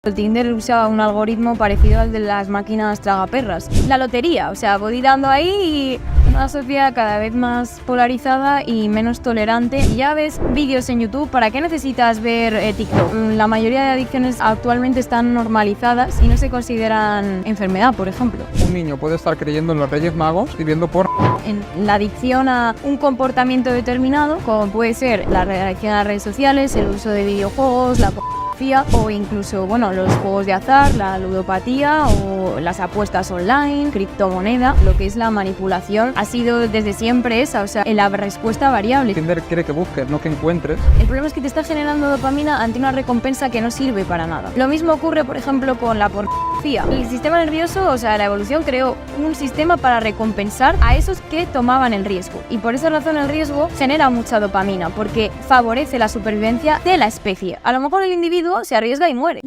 El Tinder usa un algoritmo parecido al de las máquinas tragaperras. La lotería, o sea, voy dando ahí y una sociedad cada vez más polarizada y menos tolerante. Ya ves vídeos en YouTube, ¿para qué necesitas ver TikTok? La mayoría de adicciones actualmente están normalizadas y no se consideran enfermedad, por ejemplo. Un niño puede estar creyendo en los Reyes Magos y viendo porno. En la adicción a un comportamiento determinado, como puede ser la adicción a las redes sociales, el uso de videojuegos, la o incluso, los juegos de azar, la ludopatía o las apuestas online, criptomoneda. Lo que es la manipulación ha sido desde siempre esa, o sea, la respuesta variable. Tinder quiere que busques, no que encuentres. El problema es que te está generando dopamina ante una recompensa que no sirve para nada. Lo mismo ocurre, por ejemplo, con la pornografía. El sistema nervioso, o sea, la evolución creó un sistema para recompensar a esos que tomaban el riesgo. Y por esa razón el riesgo genera mucha dopamina, porque favorece la supervivencia de la especie. A lo mejor el individuo se arriesga y muere.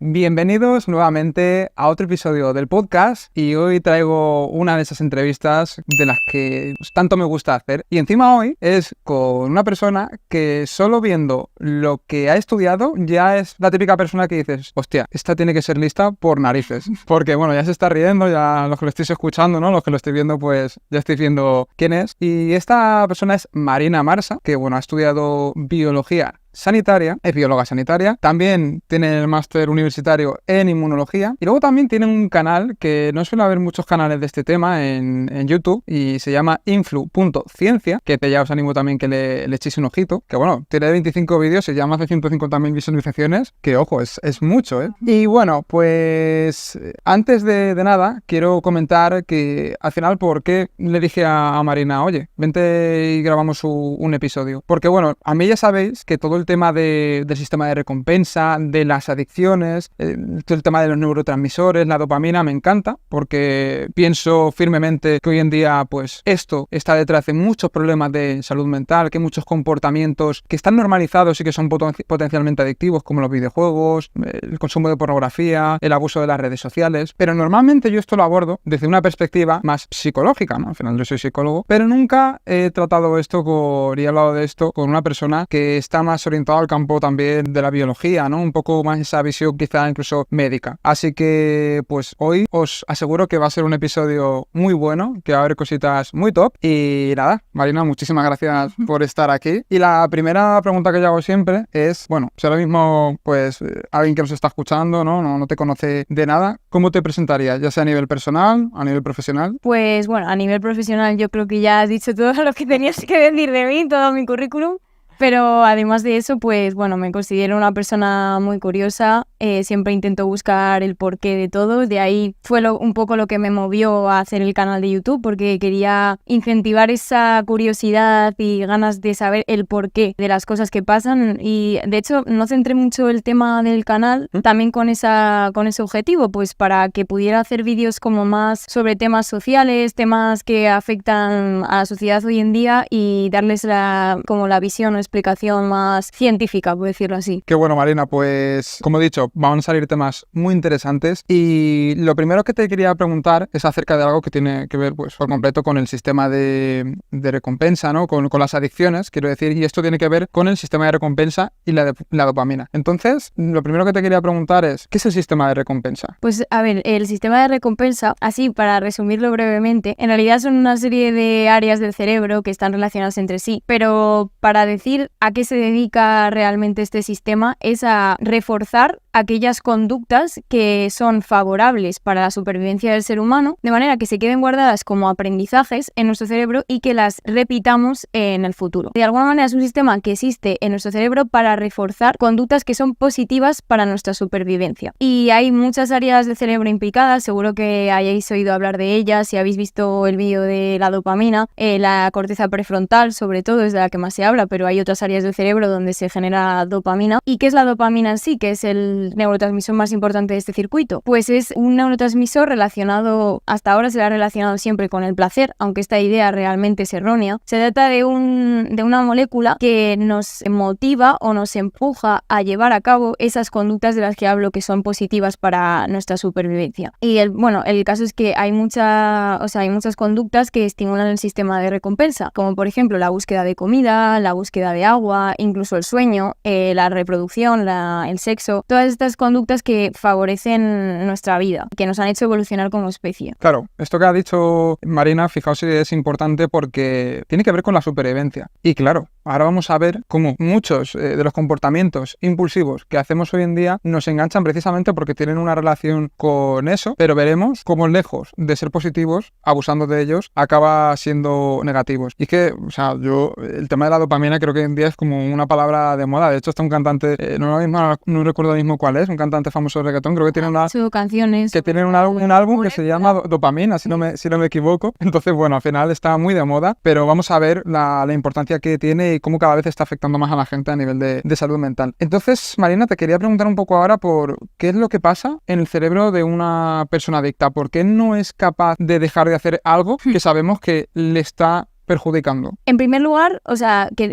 Bienvenidos nuevamente a otro episodio del podcast y hoy traigo una de esas entrevistas de las que tanto me gusta hacer y encima hoy es con una persona que solo viendo lo que ha estudiado ya es la típica persona que dices, hostia, esta tiene que ser lista por narices, porque ya se está riendo, ya los que lo estéis escuchando, ¿no? Los que lo estoy viendo pues ya estoy viendo quién es y esta persona es Marina Marsa, que ha estudiado biología sanitaria, es bióloga sanitaria, también tiene el máster universitario en inmunología y luego también tiene un canal que no suele haber muchos canales de este tema en YouTube y se llama influ.ciencia, que ya os animo también que le echéis un ojito, que tiene 25 vídeos y ya más de 150.000 visualizaciones, que ojo, es mucho, ¿eh? Y pues antes de nada quiero comentar que al final por qué le dije a Marina, oye, vente y grabamos un episodio, porque a mí ya sabéis que todo el tema del sistema de recompensa, de las adicciones, todo el tema de los neurotransmisores, la dopamina, me encanta porque pienso firmemente que hoy en día pues esto está detrás de muchos problemas de salud mental, que hay muchos comportamientos que están normalizados y que son potencialmente adictivos, como los videojuegos, el consumo de pornografía, el abuso de las redes sociales, pero normalmente yo esto lo abordo desde una perspectiva más psicológica, ¿no? Al final yo soy psicólogo, pero nunca he tratado esto y he hablado de esto con una persona que está más orientado al campo también de la biología, ¿no? Un poco más esa visión quizá incluso médica. Así que pues hoy os aseguro que va a ser un episodio muy bueno, que va a haber cositas muy top. Y nada, Marina, muchísimas gracias por estar aquí. Y la primera pregunta que yo hago siempre es, si ahora mismo pues alguien que nos está escuchando, no te conoce de nada, ¿cómo te presentarías? Ya sea a nivel personal, a nivel profesional. Pues a nivel profesional yo creo que ya has dicho todo lo que tenías que decir de mí, todo mi currículum. Pero además de eso, pues me considero una persona muy curiosa, siempre intento buscar el porqué de todo, de ahí fue un poco lo que me movió a hacer el canal de YouTube, porque quería incentivar esa curiosidad y ganas de saber el porqué de las cosas que pasan y de hecho no centré mucho el tema del canal también con ese objetivo, pues para que pudiera hacer vídeos como más sobre temas sociales, temas que afectan a la sociedad hoy en día y darles la visión o explicación más científica, por decirlo así. Qué bueno, Marina, pues como he dicho, van a salir temas muy interesantes y lo primero que te quería preguntar es acerca de algo que tiene que ver pues por completo con el sistema de recompensa, ¿no? Con las adicciones, quiero decir, y esto tiene que ver con el sistema de recompensa y la dopamina. Entonces, lo primero que te quería preguntar es, ¿qué es el sistema de recompensa? Pues a ver, el sistema de recompensa, así para resumirlo brevemente, en realidad son una serie de áreas del cerebro que están relacionadas entre sí, pero para decir a qué se dedica realmente este sistema es a reforzar aquellas conductas que son favorables para la supervivencia del ser humano, de manera que se queden guardadas como aprendizajes en nuestro cerebro y que las repitamos en el futuro. De alguna manera es un sistema que existe en nuestro cerebro para reforzar conductas que son positivas para nuestra supervivencia. Y hay muchas áreas del cerebro implicadas, seguro que hayáis oído hablar de ellas, si habéis visto el vídeo de la dopamina, la corteza prefrontal sobre todo es de la que más se habla, pero hay otras áreas del cerebro donde se genera dopamina. ¿Y qué es la dopamina en sí? Que es el el neurotransmisor más importante de este circuito? Pues es un neurotransmisor relacionado, hasta ahora se le ha relacionado siempre con el placer, aunque esta idea realmente es errónea. Se trata de una molécula que nos motiva o nos empuja a llevar a cabo esas conductas de las que hablo que son positivas para nuestra supervivencia. Y el caso es que hay muchas conductas que estimulan el sistema de recompensa, como por ejemplo la búsqueda de comida, la búsqueda de agua, incluso el sueño, la reproducción, el sexo, todas estas conductas que favorecen nuestra vida, que nos han hecho evolucionar como especie. Claro, esto que ha dicho Marina, fijaos si es importante porque tiene que ver con la supervivencia. Y claro, ahora vamos a ver cómo muchos de los comportamientos impulsivos que hacemos hoy en día nos enganchan precisamente porque tienen una relación con eso, pero veremos cómo lejos de ser positivos, abusando de ellos, acaba siendo negativos. Y es que, el tema de la dopamina creo que hoy en día es como una palabra de moda. De hecho, está un cantante, no recuerdo mismo cuál es, un cantante famoso de reggaetón, creo que tiene canciones. Que tiene un álbum que se llama Dopamina, si no me equivoco. Entonces, al final está muy de moda, pero vamos a ver la importancia que tiene y cómo cada vez está afectando más a la gente a nivel de salud mental. Entonces, Marina, te quería preguntar un poco ahora por qué es lo que pasa en el cerebro de una persona adicta. ¿Por qué no es capaz de dejar de hacer algo que sabemos que le está perjudicando? En primer lugar,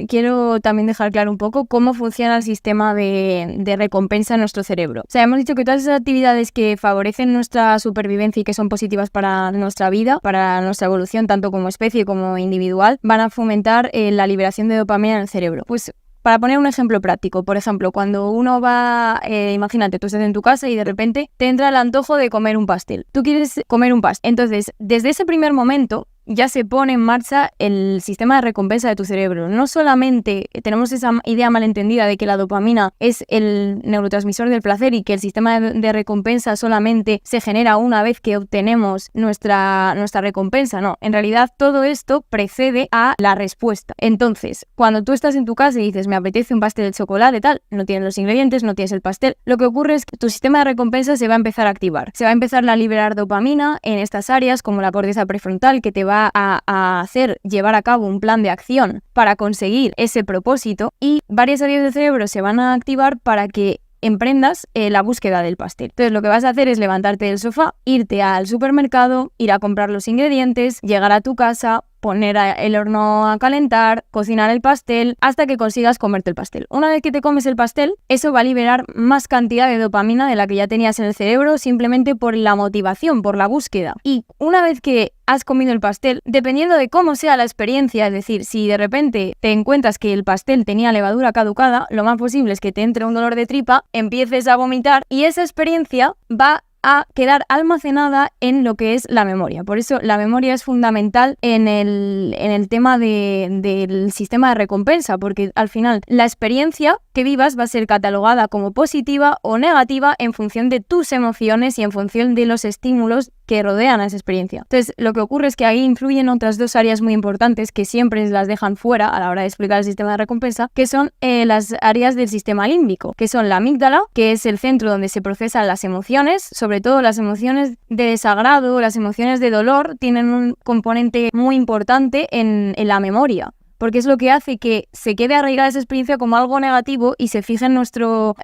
quiero también dejar claro un poco cómo funciona el sistema de recompensa en nuestro cerebro. Hemos dicho que todas esas actividades que favorecen nuestra supervivencia y que son positivas para nuestra vida, para nuestra evolución, tanto como especie como individual, van a fomentar la liberación de dopamina en el cerebro. Pues para poner un ejemplo práctico, por ejemplo, cuando uno va, imagínate, tú estás en tu casa y de repente te entra el antojo de comer un pastel. Tú quieres comer un pastel. Entonces, desde ese primer momento, ya se pone en marcha el sistema de recompensa de tu cerebro. No solamente tenemos esa idea malentendida de que la dopamina es el neurotransmisor del placer y que el sistema de recompensa solamente se genera una vez que obtenemos nuestra recompensa. No, en realidad todo esto precede a la respuesta. Entonces, cuando tú estás en tu casa y dices, me apetece un pastel de chocolate, tal, no tienes los ingredientes, no tienes el pastel, lo que ocurre es que tu sistema de recompensa se va a empezar a activar. Se va a empezar a liberar dopamina en estas áreas como la corteza prefrontal, que te va a hacer llevar a cabo un plan de acción para conseguir ese propósito, y varias áreas del cerebro se van a activar para que emprendas la búsqueda del pastel. Entonces lo que vas a hacer es levantarte del sofá, irte al supermercado, ir a comprar los ingredientes, llegar a tu casa, poner el horno a calentar, cocinar el pastel, hasta que consigas comerte el pastel. Una vez que te comes el pastel, eso va a liberar más cantidad de dopamina de la que ya tenías en el cerebro, simplemente por la motivación, por la búsqueda. Y una vez que has comido el pastel, dependiendo de cómo sea la experiencia, es decir, si de repente te encuentras que el pastel tenía levadura caducada, lo más posible es que te entre un dolor de tripa, empieces a vomitar, y esa experiencia va a quedar almacenada en lo que es la memoria. Por eso la memoria es fundamental en el tema del sistema de recompensa, porque al final la experiencia que vivas va a ser catalogada como positiva o negativa en función de tus emociones y en función de los estímulos que rodean a esa experiencia. Entonces, lo que ocurre es que ahí influyen otras dos áreas muy importantes que siempre las dejan fuera a la hora de explicar el sistema de recompensa, que son las áreas del sistema límbico, que son la amígdala, que es el centro donde se procesan las emociones, sobre todo las emociones de desagrado, las emociones de dolor, tienen un componente muy importante en la memoria, porque es lo que hace que se quede arraigada esa experiencia como algo negativo y se fije en nuestro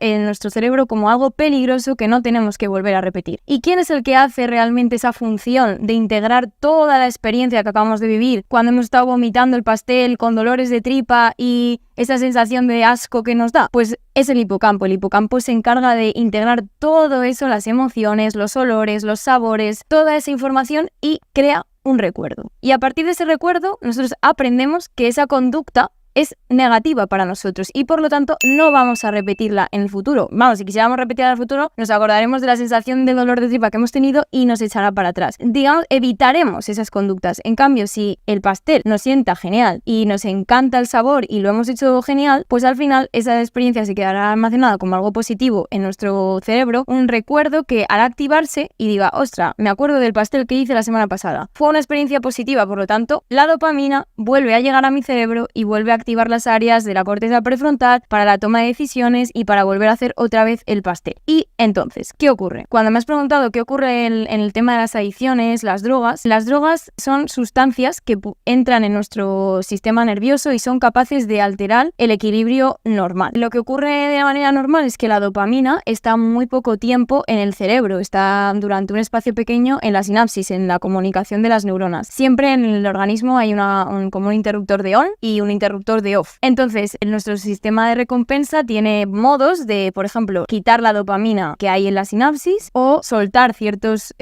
cerebro como algo peligroso que no tenemos que volver a repetir. ¿Y quién es el que hace realmente esa función de integrar toda la experiencia que acabamos de vivir cuando hemos estado vomitando el pastel con dolores de tripa y esa sensación de asco que nos da? Pues es el hipocampo. El hipocampo se encarga de integrar todo eso, las emociones, los olores, los sabores, toda esa información, y crea un recuerdo. Y a partir de ese recuerdo, nosotros aprendemos que esa conducta es negativa para nosotros y por lo tanto no vamos a repetirla en el futuro. Vamos, si quisiéramos repetirla en el futuro, nos acordaremos de la sensación de dolor de tripa que hemos tenido y nos echará para atrás. Digamos, evitaremos esas conductas. En cambio, si el pastel nos sienta genial y nos encanta el sabor y lo hemos hecho genial, pues al final esa experiencia se quedará almacenada como algo positivo en nuestro cerebro, un recuerdo que hará activarse y diga, ostras, me acuerdo del pastel que hice la semana pasada. Fue una experiencia positiva, por lo tanto, la dopamina vuelve a llegar a mi cerebro y vuelve a activarse activar las áreas de la corteza prefrontal para la toma de decisiones y para volver a hacer otra vez el pastel. Y entonces, ¿qué ocurre? Cuando me has preguntado qué ocurre en el tema de las adicciones, las drogas son sustancias que entran en nuestro sistema nervioso y son capaces de alterar el equilibrio normal. Lo que ocurre de manera normal es que la dopamina está muy poco tiempo en el cerebro, está durante un espacio pequeño en la sinapsis, en la comunicación de las neuronas. Siempre en el organismo hay como un interruptor de on y un interruptor de off. Entonces, nuestro sistema de recompensa tiene modos de, por ejemplo, quitar la dopamina que hay en la sinapsis o soltar ciertas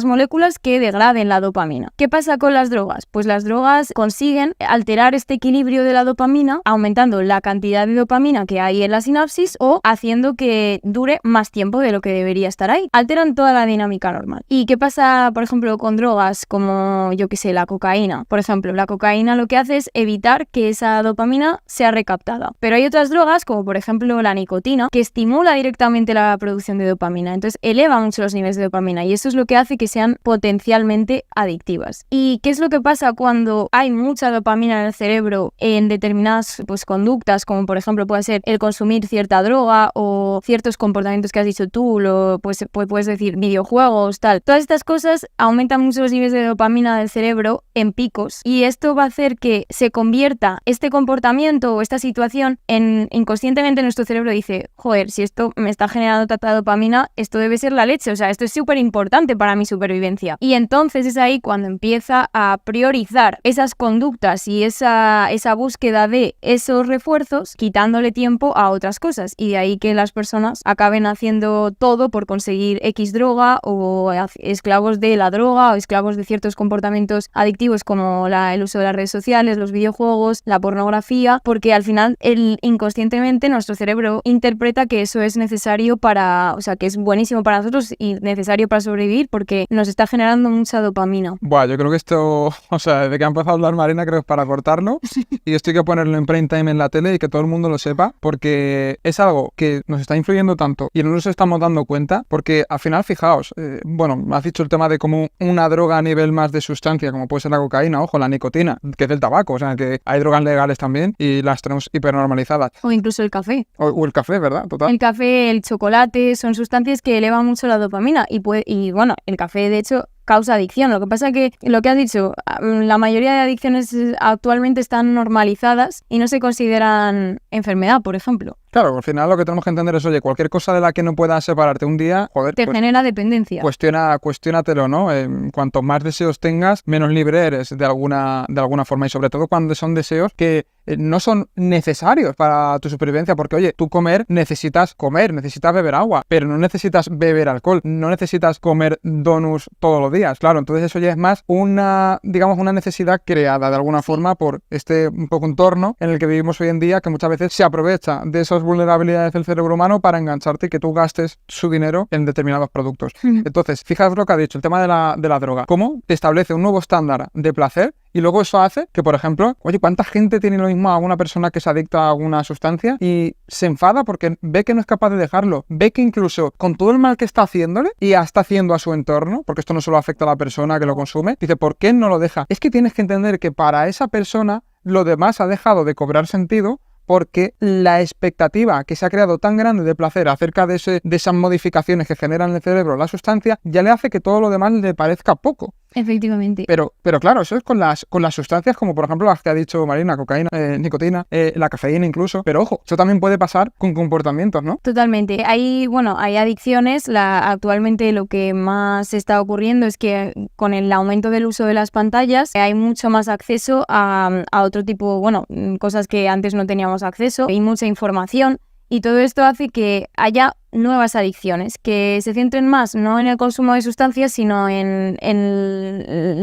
moléculas que degraden la dopamina. ¿Qué pasa con las drogas? Pues las drogas consiguen alterar este equilibrio de la dopamina, aumentando la cantidad de dopamina que hay en la sinapsis o haciendo que dure más tiempo de lo que debería estar ahí. Alteran toda la dinámica normal. ¿Y qué pasa, por ejemplo, con drogas como, yo qué sé, la cocaína? Por ejemplo, la cocaína lo que hace es evitar que esa dopamina sea recaptada. Pero hay otras drogas, como por ejemplo la nicotina, que estimula directamente la producción de dopamina. Entonces eleva mucho los niveles de dopamina y eso es lo que hace que sean potencialmente adictivas. ¿Y qué es lo que pasa cuando hay mucha dopamina en el cerebro en determinadas conductas, como por ejemplo puede ser el consumir cierta droga o ciertos comportamientos que has dicho tú, puedes decir videojuegos, tal? Todas estas cosas aumentan mucho los niveles de dopamina del cerebro en picos y esto va a hacer que se convierta este comportamiento o esta situación inconscientemente nuestro cerebro dice, joder, si esto me está generando tanta dopamina, esto debe ser la leche, o sea, esto es súper importante para mi supervivencia. Y entonces es ahí cuando empieza a priorizar esas conductas y esa búsqueda de esos refuerzos, quitándole tiempo a otras cosas. Y de ahí que las personas acaben haciendo todo por conseguir X droga o esclavos de la droga o esclavos de ciertos comportamientos adictivos como el uso de las redes sociales, los videojuegos, la pornografía, porque al final inconscientemente nuestro cerebro interpreta que eso es necesario que es buenísimo para nosotros y necesario para sobrevivir porque nos está generando mucha dopamina. Buah, yo creo que esto, desde que ha empezado a hablar Marina, creo que es para cortarlo y esto hay que ponerlo en prime time en la tele y que todo el mundo lo sepa porque es algo que nos está influyendo tanto y no nos estamos dando cuenta porque al final, fijaos, me has dicho el tema de como una droga a nivel más de sustancia, como puede ser la cocaína, ojo, la nicotina, que es del tabaco, o sea, que hay drogas legales también y las tenemos hipernormalizadas. O incluso el café. O el café, ¿verdad? Total. El café, el chocolate, son sustancias que elevan mucho la dopamina y el café de hecho causa adicción. Lo que pasa que, lo que has dicho, la mayoría de adicciones actualmente están normalizadas y no se consideran enfermedad, por ejemplo. Claro, al final lo que tenemos que entender es, oye, cualquier cosa de la que no puedas separarte un día, joder, te genera dependencia. Cuestiónatelo, ¿no? Cuanto más deseos tengas, menos libre eres de alguna forma y sobre todo cuando son deseos que no son necesarios para tu supervivencia, porque oye, tú necesitas beber agua, pero no necesitas beber alcohol, no necesitas comer donuts todos los días, claro, entonces eso ya es más una necesidad creada de alguna forma por este un poco entorno en el que vivimos hoy en día, que muchas veces se aprovecha de esas vulnerabilidades del cerebro humano para engancharte y que tú gastes su dinero en determinados productos. Entonces, fijaos lo que ha dicho, el tema de la droga, cómo te establece un nuevo estándar de placer. Y luego eso hace que, por ejemplo, oye, ¿cuánta gente tiene lo mismo a una persona que se adicta a alguna sustancia y se enfada porque ve que no es capaz de dejarlo? Ve que incluso con todo el mal que está haciéndole y está haciendo a su entorno, porque esto no solo afecta a la persona que lo consume, dice, ¿por qué no lo deja? Es que tienes que entender que para esa persona lo demás ha dejado de cobrar sentido porque la expectativa que se ha creado tan grande de placer acerca de esas modificaciones que generan en el cerebro la sustancia ya le hace que todo lo demás le parezca poco. Efectivamente. Pero claro, eso es con las sustancias como por ejemplo las que ha dicho Marina, cocaína, nicotina, la cafeína incluso. Pero ojo, eso también puede pasar con comportamientos, ¿no? Totalmente. Hay adicciones. Actualmente lo que más está ocurriendo es que con el aumento del uso de las pantallas hay mucho más acceso a otro tipo, cosas que antes no teníamos acceso. Hay mucha información y todo esto hace que haya nuevas adicciones que se centren más no en el consumo de sustancias sino en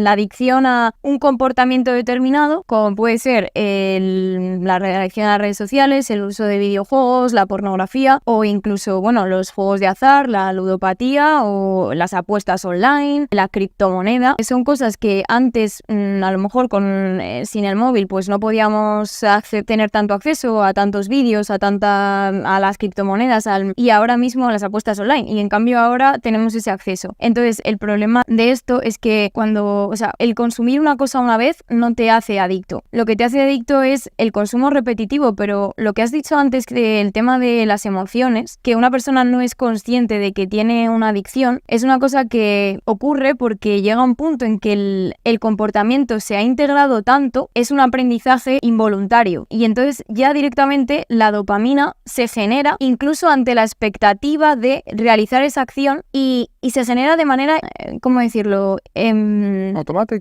la adicción a un comportamiento determinado, como puede ser la adicción a las redes sociales, el uso de videojuegos, la pornografía o incluso los juegos de azar, la ludopatía o las apuestas online, la criptomoneda. Son cosas que antes a lo mejor sin el móvil pues no podíamos tener tanto acceso a tantos vídeos, a las criptomonedas y ahora ahora mismo las apuestas online y en cambio ahora tenemos ese acceso. Entonces el problema de esto es que el consumir una cosa una vez no te hace adicto. Lo que te hace adicto es el consumo repetitivo, pero lo que has dicho antes del tema de las emociones, que una persona no es consciente de que tiene una adicción, es una cosa que ocurre porque llega un punto en que el comportamiento se ha integrado tanto, es un aprendizaje involuntario y entonces ya directamente la dopamina se genera incluso ante la expectativa de realizar esa acción y se genera de manera, ¿cómo decirlo?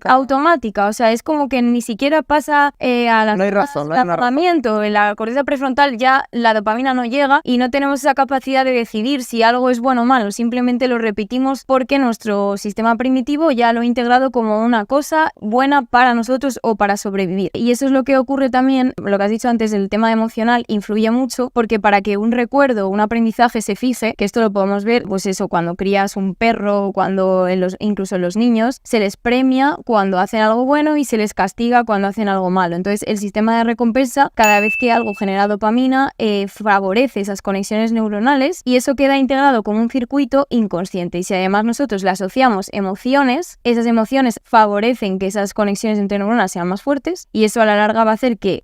Automática, o sea, es como que ni siquiera pasa no hay razón, no hay una razón. En la corteza prefrontal ya la dopamina no llega y no tenemos esa capacidad de decidir si algo es bueno o malo, simplemente lo repetimos porque nuestro sistema primitivo ya lo ha integrado como una cosa buena para nosotros o para sobrevivir. Y eso es lo que ocurre también, lo que has dicho antes, el tema emocional influye mucho porque para que un recuerdo, un aprendizaje se fije, que esto lo podemos ver, pues eso, cuando crías un perro, cuando incluso en los niños, se les premia cuando hacen algo bueno y se les castiga cuando hacen algo malo. Entonces el sistema de recompensa, cada vez que algo genera dopamina, favorece esas conexiones neuronales y eso queda integrado como un circuito inconsciente. Y si además nosotros le asociamos emociones, esas emociones favorecen que esas conexiones entre neuronas sean más fuertes y eso a la larga va a hacer que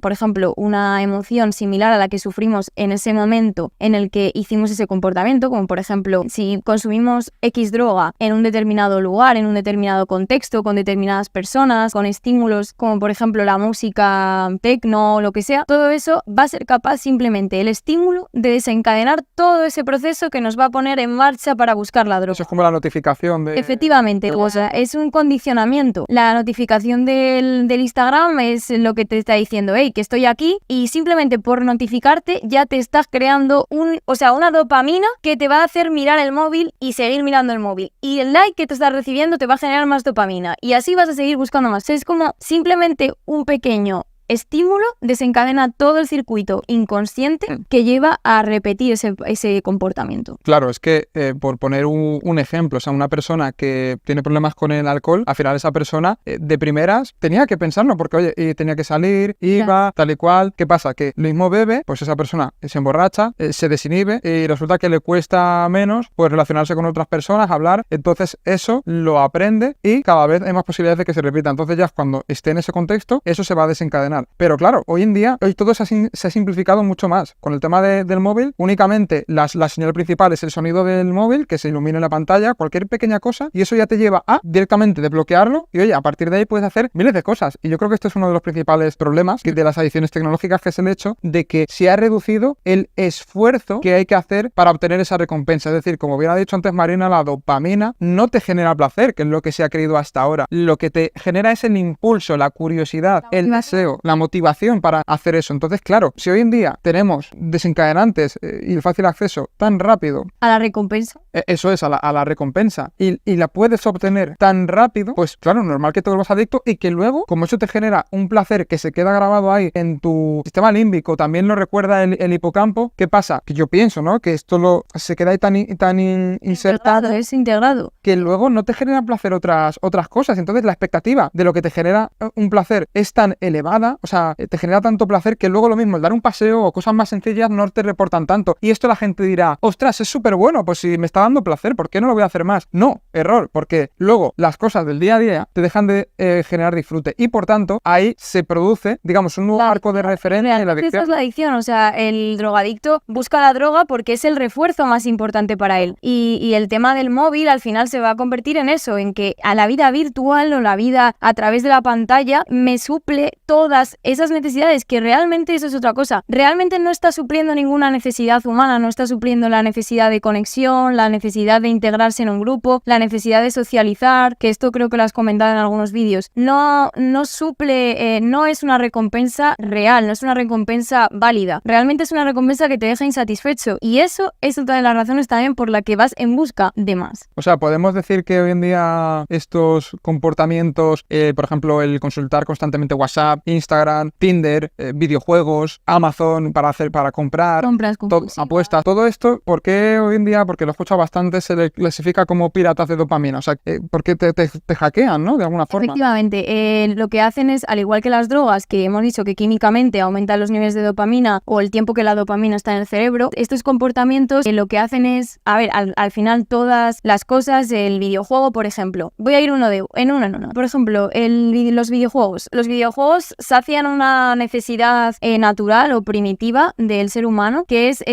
por ejemplo, una emoción similar a la que sufrimos en ese momento en el que hicimos ese comportamiento, como por ejemplo, si consumimos X droga en un determinado lugar, en un determinado contexto, con determinadas personas, con estímulos como por ejemplo la música techno o lo que sea, todo eso va a ser capaz simplemente el estímulo de desencadenar todo ese proceso que nos va a poner en marcha para buscar la droga. Eso es como la notificación de... Efectivamente, o sea, es un condicionamiento. La notificación del Instagram es lo que te está diciendo, hey, que estoy aquí, y simplemente por notificarte ya te estás creando una dopamina que te va a hacer mirar el móvil y seguir mirando el móvil. Y el like que te estás recibiendo te va a generar más dopamina y así vas a seguir buscando más. O sea, es como simplemente un pequeño estímulo desencadena todo el circuito inconsciente que lleva a repetir ese comportamiento. Claro, es que por poner un ejemplo, o sea, una persona que tiene problemas con el alcohol, al final esa persona de primeras tenía que pensarlo porque, oye, tenía que salir, iba, claro, tal y cual. ¿Qué pasa? Que lo mismo bebe, pues esa persona se emborracha, se desinhibe y resulta que le cuesta menos pues relacionarse con otras personas, hablar. Entonces eso lo aprende y cada vez hay más posibilidades de que se repita. Entonces ya cuando esté en ese contexto, eso se va a desencadenar. Pero claro, hoy en día todo se ha simplificado mucho más. Con el tema del móvil, únicamente la señal principal es el sonido del móvil, que se ilumina en la pantalla, cualquier pequeña cosa, y eso ya te lleva a directamente desbloquearlo y oye, a partir de ahí puedes hacer miles de cosas. Y yo creo que esto es uno de los principales problemas de las adicciones tecnológicas, que es el hecho de que se ha reducido el esfuerzo que hay que hacer para obtener esa recompensa. Es decir, como bien ha dicho antes Marina, la dopamina no te genera placer, que es lo que se ha creído hasta ahora. Lo que te genera es el impulso, la curiosidad, el deseo, la motivación para hacer eso. Entonces, claro, si hoy en día tenemos desencadenantes y el fácil acceso tan rápido a la recompensa, eso es, a la recompensa, y la puedes obtener tan rápido, pues claro, normal que te vuelvas adicto y que luego, como eso te genera un placer que se queda grabado ahí en tu sistema límbico, también lo recuerda el hipocampo. ¿Qué pasa? Que yo pienso, ¿no? Que esto se queda ahí tan insertado, es integrado, que luego no te genera placer otras cosas. Entonces la expectativa de lo que te genera un placer es tan elevada, o sea, te genera tanto placer que luego lo mismo, el dar un paseo o cosas más sencillas no te reportan tanto. Y esto la gente dirá, ostras, es súper bueno, pues si me está dando placer, ¿por qué no lo voy a hacer más? No, error, porque luego las cosas del día a día te dejan de generar disfrute y por tanto ahí se produce, digamos, un nuevo arco de referencia en la adicción. Esa es la adicción, o sea, el drogadicto busca la droga porque es el refuerzo más importante para él. Y el tema del móvil al final se va a convertir en eso, en que a la vida virtual o la vida a través de la pantalla me suple todas esas necesidades, que realmente eso es otra cosa. Realmente no está supliendo ninguna necesidad humana, no está supliendo la necesidad de conexión, la necesidad de integrarse en un grupo, la necesidad de socializar, que esto creo que lo has comentado en algunos vídeos. No suple, no es una recompensa real, no es una recompensa válida. Realmente es una recompensa que te deja insatisfecho y eso es otra de las razones también por la que vas en busca de más. O sea, podemos decir que hoy en día estos comportamientos, por ejemplo, el consultar constantemente WhatsApp, Instagram, Instagram, Tinder, videojuegos, Amazon para comprar, Compras compulsivas. apuestas, todo esto, ¿por qué hoy en día, porque lo he escuchado bastante, se le clasifica como piratas de dopamina? O sea, porque te hackean, ¿no? De alguna forma. Efectivamente, lo que hacen es, al igual que las drogas, que hemos dicho que químicamente aumentan los niveles de dopamina o el tiempo que la dopamina está en el cerebro, estos comportamientos lo que hacen es, a ver, al final todas las cosas, el videojuego, por ejemplo, voy a ir uno en uno. Por ejemplo, los videojuegos sacian una necesidad natural o primitiva del ser humano, que es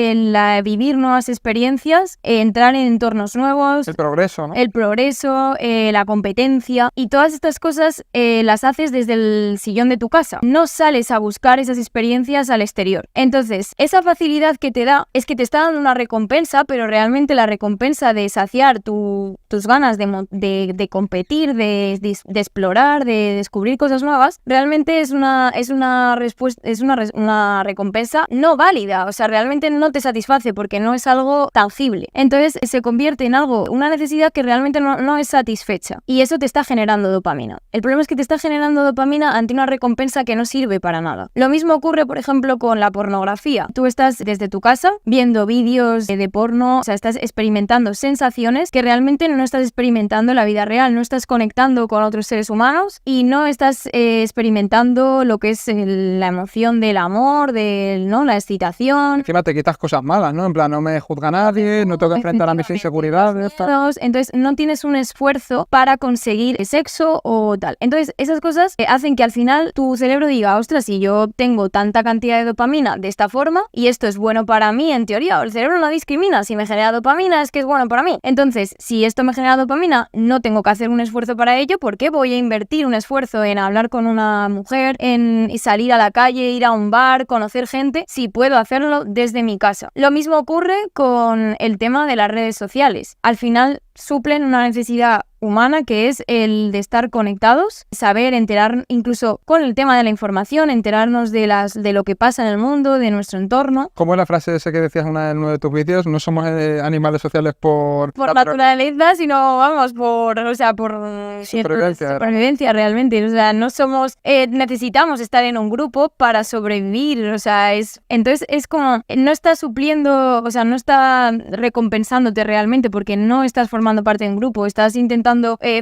vivir nuevas experiencias, entrar en entornos nuevos, el progreso, ¿no? El progreso, la competencia, y todas estas cosas las haces desde el sillón de tu casa. No sales a buscar esas experiencias al exterior. Entonces, esa facilidad que te da es que te está dando una recompensa, pero realmente la recompensa de saciar tus ganas de competir, de explorar, de descubrir cosas nuevas, realmente es una recompensa no válida. O sea, realmente no te satisface porque no es algo tangible. Entonces, se convierte en una necesidad que realmente no es satisfecha. Y eso te está generando dopamina. El problema es que te está generando dopamina ante una recompensa que no sirve para nada. Lo mismo ocurre, por ejemplo, con la pornografía. Tú estás desde tu casa viendo vídeos de porno, o sea, estás experimentando sensaciones que realmente no estás experimentando en la vida real, no estás conectando con otros seres humanos y no estás experimentando lo que es la emoción del amor, ¿no? La excitación. Encima te quitas cosas malas, ¿no? En plan, no me juzga nadie, no tengo que enfrentar a mis inseguridades. Entonces no tienes un esfuerzo para conseguir sexo o tal. Entonces esas cosas hacen que al final tu cerebro diga, ostras, si yo tengo tanta cantidad de dopamina de esta forma y esto es bueno para mí en teoría, el cerebro no discrimina, si me genera dopamina es que es bueno para mí. Entonces, si esto me genera dopamina, no tengo que hacer un esfuerzo para ello, ¿por qué voy a invertir un esfuerzo en hablar con una mujer, en salir a la calle, ir a un bar, conocer gente, si puedo hacerlo desde mi casa? Lo mismo ocurre con el tema de las redes sociales. Al final suplen una necesidad humana que es el de estar conectados, saber enterar, incluso con el tema de la información, enterarnos de lo que pasa en el mundo, de nuestro entorno. ¿Cómo es la frase esa que decías en uno de tus vídeos? No somos animales sociales por naturaleza, sino vamos, por supervivencia realmente. O sea, no somos, necesitamos estar en un grupo para sobrevivir. O sea, entonces es como, no está supliendo, o sea, no está recompensándote realmente porque no estás formando parte de un grupo, estás intentando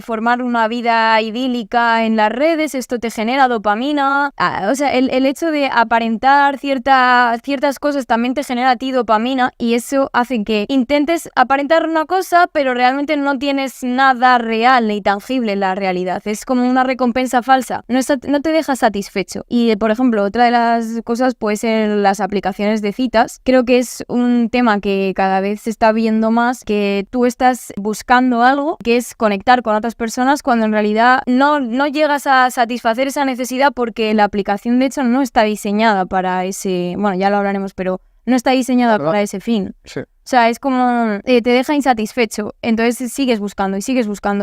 formar una vida idílica en las redes, esto te genera dopamina. O sea, el hecho de aparentar ciertas cosas también te genera a ti dopamina y eso hace que intentes aparentar una cosa, pero realmente no tienes nada real ni tangible en la realidad. Es como una recompensa falsa. No te deja satisfecho. Y, por ejemplo, otra de las cosas puede ser las aplicaciones de citas. Creo que es un tema que cada vez se está viendo más, que tú estás buscando algo que es conectar con otras personas cuando en realidad no llegas a satisfacer esa necesidad porque la aplicación de hecho no está diseñada para ese, bueno, ya lo hablaremos, pero no está diseñada para ese fin. Sí. O sea, es como te deja insatisfecho, entonces sigues buscando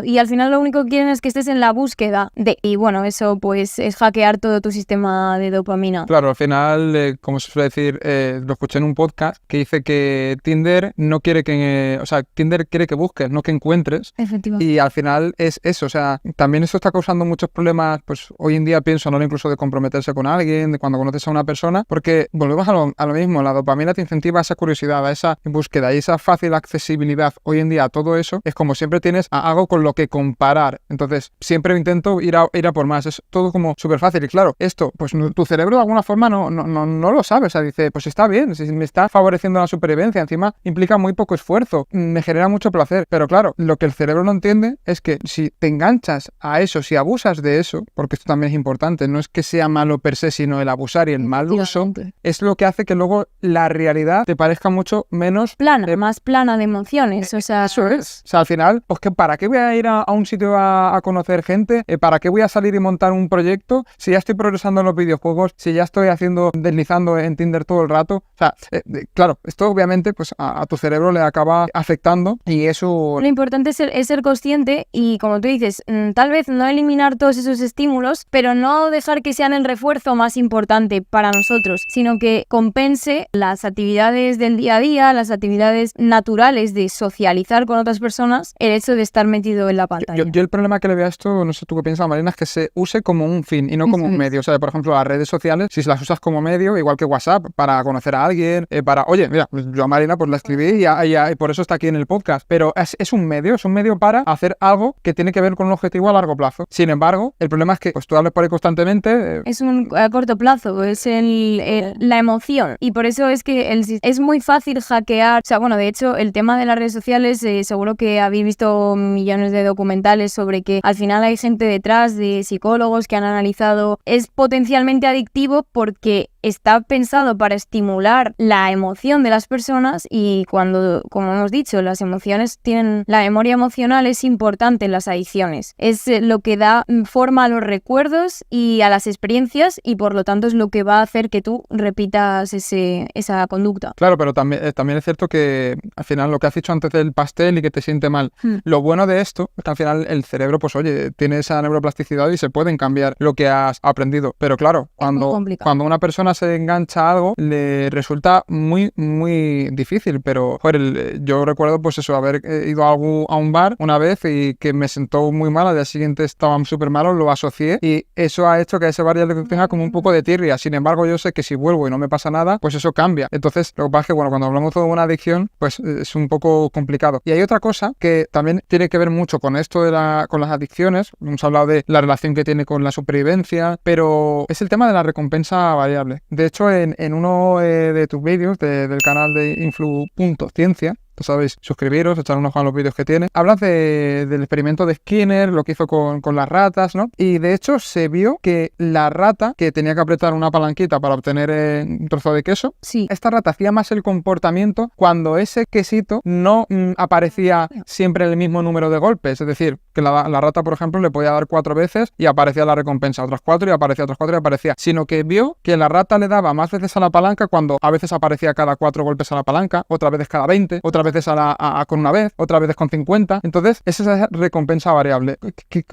y al final lo único que quieren es que estés en la búsqueda y bueno, eso pues es hackear todo tu sistema de dopamina. Claro, al final, como se suele decir, lo escuché en un podcast que dice que Tinder no quiere Tinder quiere que busques, no que encuentres. Efectivamente. Y al final es eso, o sea, también eso está causando muchos problemas, pues hoy en día pienso, ¿no? Incluso de comprometerse con alguien, de cuando conoces a una persona, porque volvemos a lo mismo, la dopamina te incentiva a esa curiosidad, a esa búsqueda y esa fácil accesibilidad hoy en día a todo eso, es como siempre tienes algo con lo que comparar. Entonces, siempre intento ir a por más. Es todo como súper fácil. Y claro, esto, pues tu cerebro de alguna forma no lo sabe. O sea, dice, pues está bien, si me está favoreciendo la supervivencia. Encima implica muy poco esfuerzo, me genera mucho placer. Pero claro, lo que el cerebro no entiende es que si te enganchas a eso, si abusas de eso, porque esto también es importante, no es que sea malo per se, sino el abusar y el mal uso, es lo que hace que luego la realidad te parezca mucho menos más plana de emociones, o sea... Eso es. O sea, al final, pues que ¿para qué voy a ir a un sitio a conocer gente? ¿Para qué voy a salir y montar un proyecto? Si ya estoy progresando en los videojuegos, si ya estoy deslizando en Tinder todo el rato. O sea, claro, esto obviamente pues a tu cerebro le acaba afectando y eso... Lo importante es ser consciente y, como tú dices, tal vez no eliminar todos esos estímulos, pero no dejar que sean el refuerzo más importante para nosotros, sino que compense las actividades del día a día, las actividades actividades naturales de socializar con otras personas, el hecho de estar metido en la pantalla. Yo el problema que le veo a esto, no sé tú qué piensas, Marina, es que se use como un fin y no como un medio. O sea, por ejemplo, las redes sociales, si las usas como medio, igual que WhatsApp, para conocer a alguien, oye, mira, yo a Marina pues la escribí y por eso está aquí en el podcast, pero es un medio para hacer algo que tiene que ver con un objetivo a largo plazo. Sin embargo, el problema es que pues tú hablas por ahí constantemente. Es a corto plazo, es la emoción, y por eso es que es muy fácil hackear. O sea, bueno, de hecho, el tema de las redes sociales, seguro que habéis visto millones de documentales sobre que al final hay gente detrás de psicólogos que han analizado, es potencialmente adictivo porque está pensado para estimular la emoción de las personas, y cuando, como hemos dicho, las emociones la memoria emocional es importante en las adicciones. Es lo que da forma a los recuerdos y a las experiencias, y por lo tanto es lo que va a hacer que tú repitas esa conducta. Claro, pero también es cierto que al final lo que has dicho antes del pastel y que te siente mal, lo bueno de esto es que al final el cerebro, pues oye, tiene esa neuroplasticidad y se pueden cambiar lo que has aprendido. Pero claro, cuando una persona se engancha a algo, le resulta muy, muy difícil. Pero, joder, yo recuerdo pues eso, haber ido a un bar una vez y que me sentó muy mal, al día siguiente estaba súper malo, lo asocié y eso ha hecho que a ese bar ya le tenga como un poco de tirria. Sin embargo, yo sé que si vuelvo y no me pasa nada, pues eso cambia. Entonces, lo que pasa es que, bueno, cuando hablamos de una adicción, pues es un poco complicado. Y hay otra cosa que también tiene que ver mucho con esto con las adicciones. Hemos hablado de la relación que tiene con la supervivencia, pero es el tema de la recompensa variable. De hecho, en uno de tus vídeos del canal de influ.ciencia, tú sabéis, suscribiros, echar un ojo a los vídeos que tiene. Hablas del experimento de Skinner, lo que hizo con las ratas, ¿no? Y de hecho se vio que la rata que tenía que apretar una palanquita para obtener un trozo de queso, sí, esta rata hacía más el comportamiento cuando ese quesito no aparecía siempre el mismo número de golpes. Es decir, que la rata, por ejemplo, le podía dar 4 veces y aparecía la recompensa, otras 4 y aparecía, otras 4 y aparecía. Sino que vio que la rata le daba más veces a la palanca cuando a veces aparecía cada 4 golpes a la palanca, otras veces cada 20, otras veces con una vez, otras veces con 50. Entonces, esa es esa recompensa variable.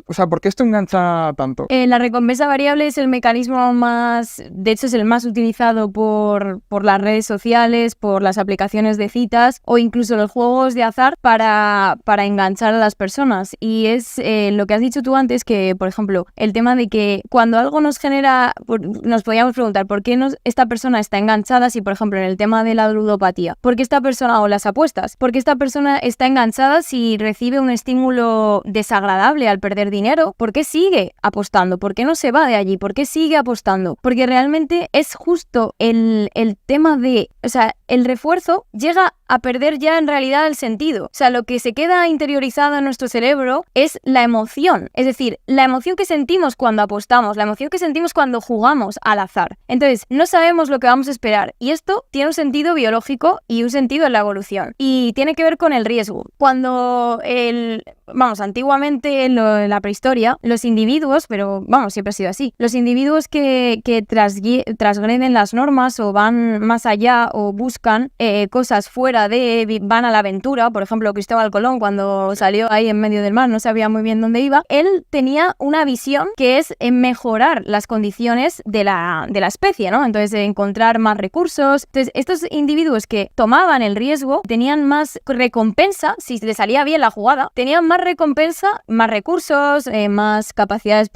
O sea, ¿por qué esto engancha tanto? La recompensa variable es el mecanismo de hecho es el más utilizado por las redes sociales, por las aplicaciones de citas o incluso los juegos de azar para enganchar a las personas. Y es lo que has dicho tú antes, que, por ejemplo, el tema de que cuando algo nos genera, nos podíamos preguntar por qué esta persona está enganchada, si, por ejemplo, en el tema de la ludopatía, ¿por qué esta persona, o las apuestas, por qué esta persona está enganchada si recibe un estímulo desagradable al perder dinero? ¿Por qué sigue apostando? ¿Por qué no se va de allí? ¿Por qué sigue apostando? Porque realmente es justo el tema de, o sea, el refuerzo llega a perder ya en realidad el sentido. O sea, lo que se queda interiorizado en nuestro cerebro es la emoción. Es decir, la emoción que sentimos cuando apostamos, la emoción que sentimos cuando jugamos al azar. Entonces, no sabemos lo que vamos a esperar. Y esto tiene un sentido biológico y un sentido en la evolución. Y tiene que ver con el riesgo. Cuando antiguamente en la prehistoria, los individuos, pero siempre ha sido así, los individuos que transgreden las normas o van más allá o buscan cosas fuera van a la aventura. Por ejemplo, Cristóbal Colón, cuando salió ahí en medio del mar, no sabía muy bien dónde iba. Él tenía una visión que es mejorar las condiciones de la especie, ¿no? Entonces, encontrar más recursos. Entonces, estos individuos que tomaban el riesgo tenían más recompensa, si les salía bien la jugada, tenían más recompensa, más recursos, más capacidad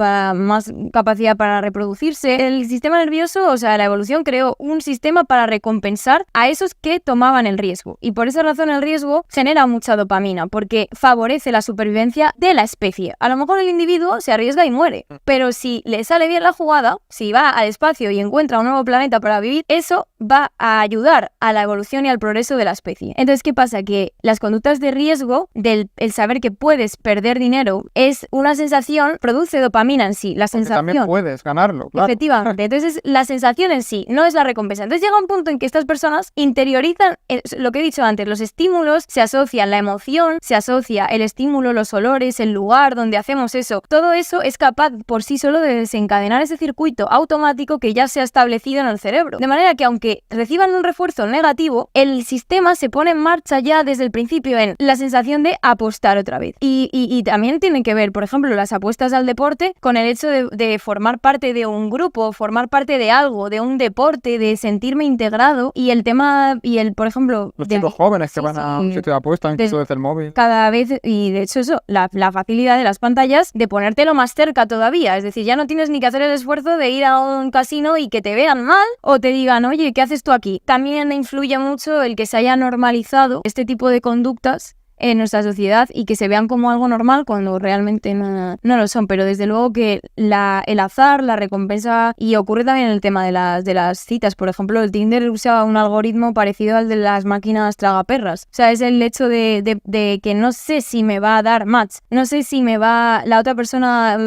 para reproducirse. El sistema nervioso, o sea, la evolución creó un sistema para recompensar a esos que tomaban el riesgo. Y por esa razón el riesgo genera mucha dopamina, porque favorece la supervivencia de la especie. A lo mejor el individuo se arriesga y muere, pero si le sale bien la jugada, si va al espacio y encuentra un nuevo planeta para vivir, eso va a ayudar a la evolución y al progreso de la especie. Entonces, ¿qué pasa? Que las conductas de riesgo, el saber que puedes perder dinero, es una sensación, produce dopamina en sí. La sensación. Porque también puedes ganarlo, claro. Efectivamente. Entonces, la sensación en sí no es la recompensa. Entonces, llega un punto en que estas personas interiorizan lo que he dicho antes, los estímulos, se asocian la emoción, se asocia el estímulo, los olores, el lugar donde hacemos eso. Todo eso es capaz por sí solo de desencadenar ese circuito automático que ya se ha establecido en el cerebro. De manera que aunque que reciban un refuerzo negativo, el sistema se pone en marcha ya desde el principio en la sensación de apostar otra vez. Y también tienen que ver, por ejemplo, las apuestas al deporte con el hecho de formar parte de un grupo, formar parte de algo, de un deporte, de sentirme integrado. Y el tema, por ejemplo... Los chicos jóvenes que van a un sitio de apuesta, incluso desde el móvil. Cada vez, y de hecho eso, la facilidad de las pantallas de ponértelo más cerca todavía. Es decir, ya no tienes ni que hacer el esfuerzo de ir a un casino y que te vean mal o te digan, oye, ¿qué haces tú aquí? También influye mucho el que se haya normalizado este tipo de conductas en nuestra sociedad y que se vean como algo normal cuando realmente no lo son. Pero desde luego que el azar, la recompensa, y ocurre también el tema de las citas. Por ejemplo, el Tinder usa un algoritmo parecido al de las máquinas tragaperras. O sea, es el hecho de que no sé si me va a dar match, no sé si la otra persona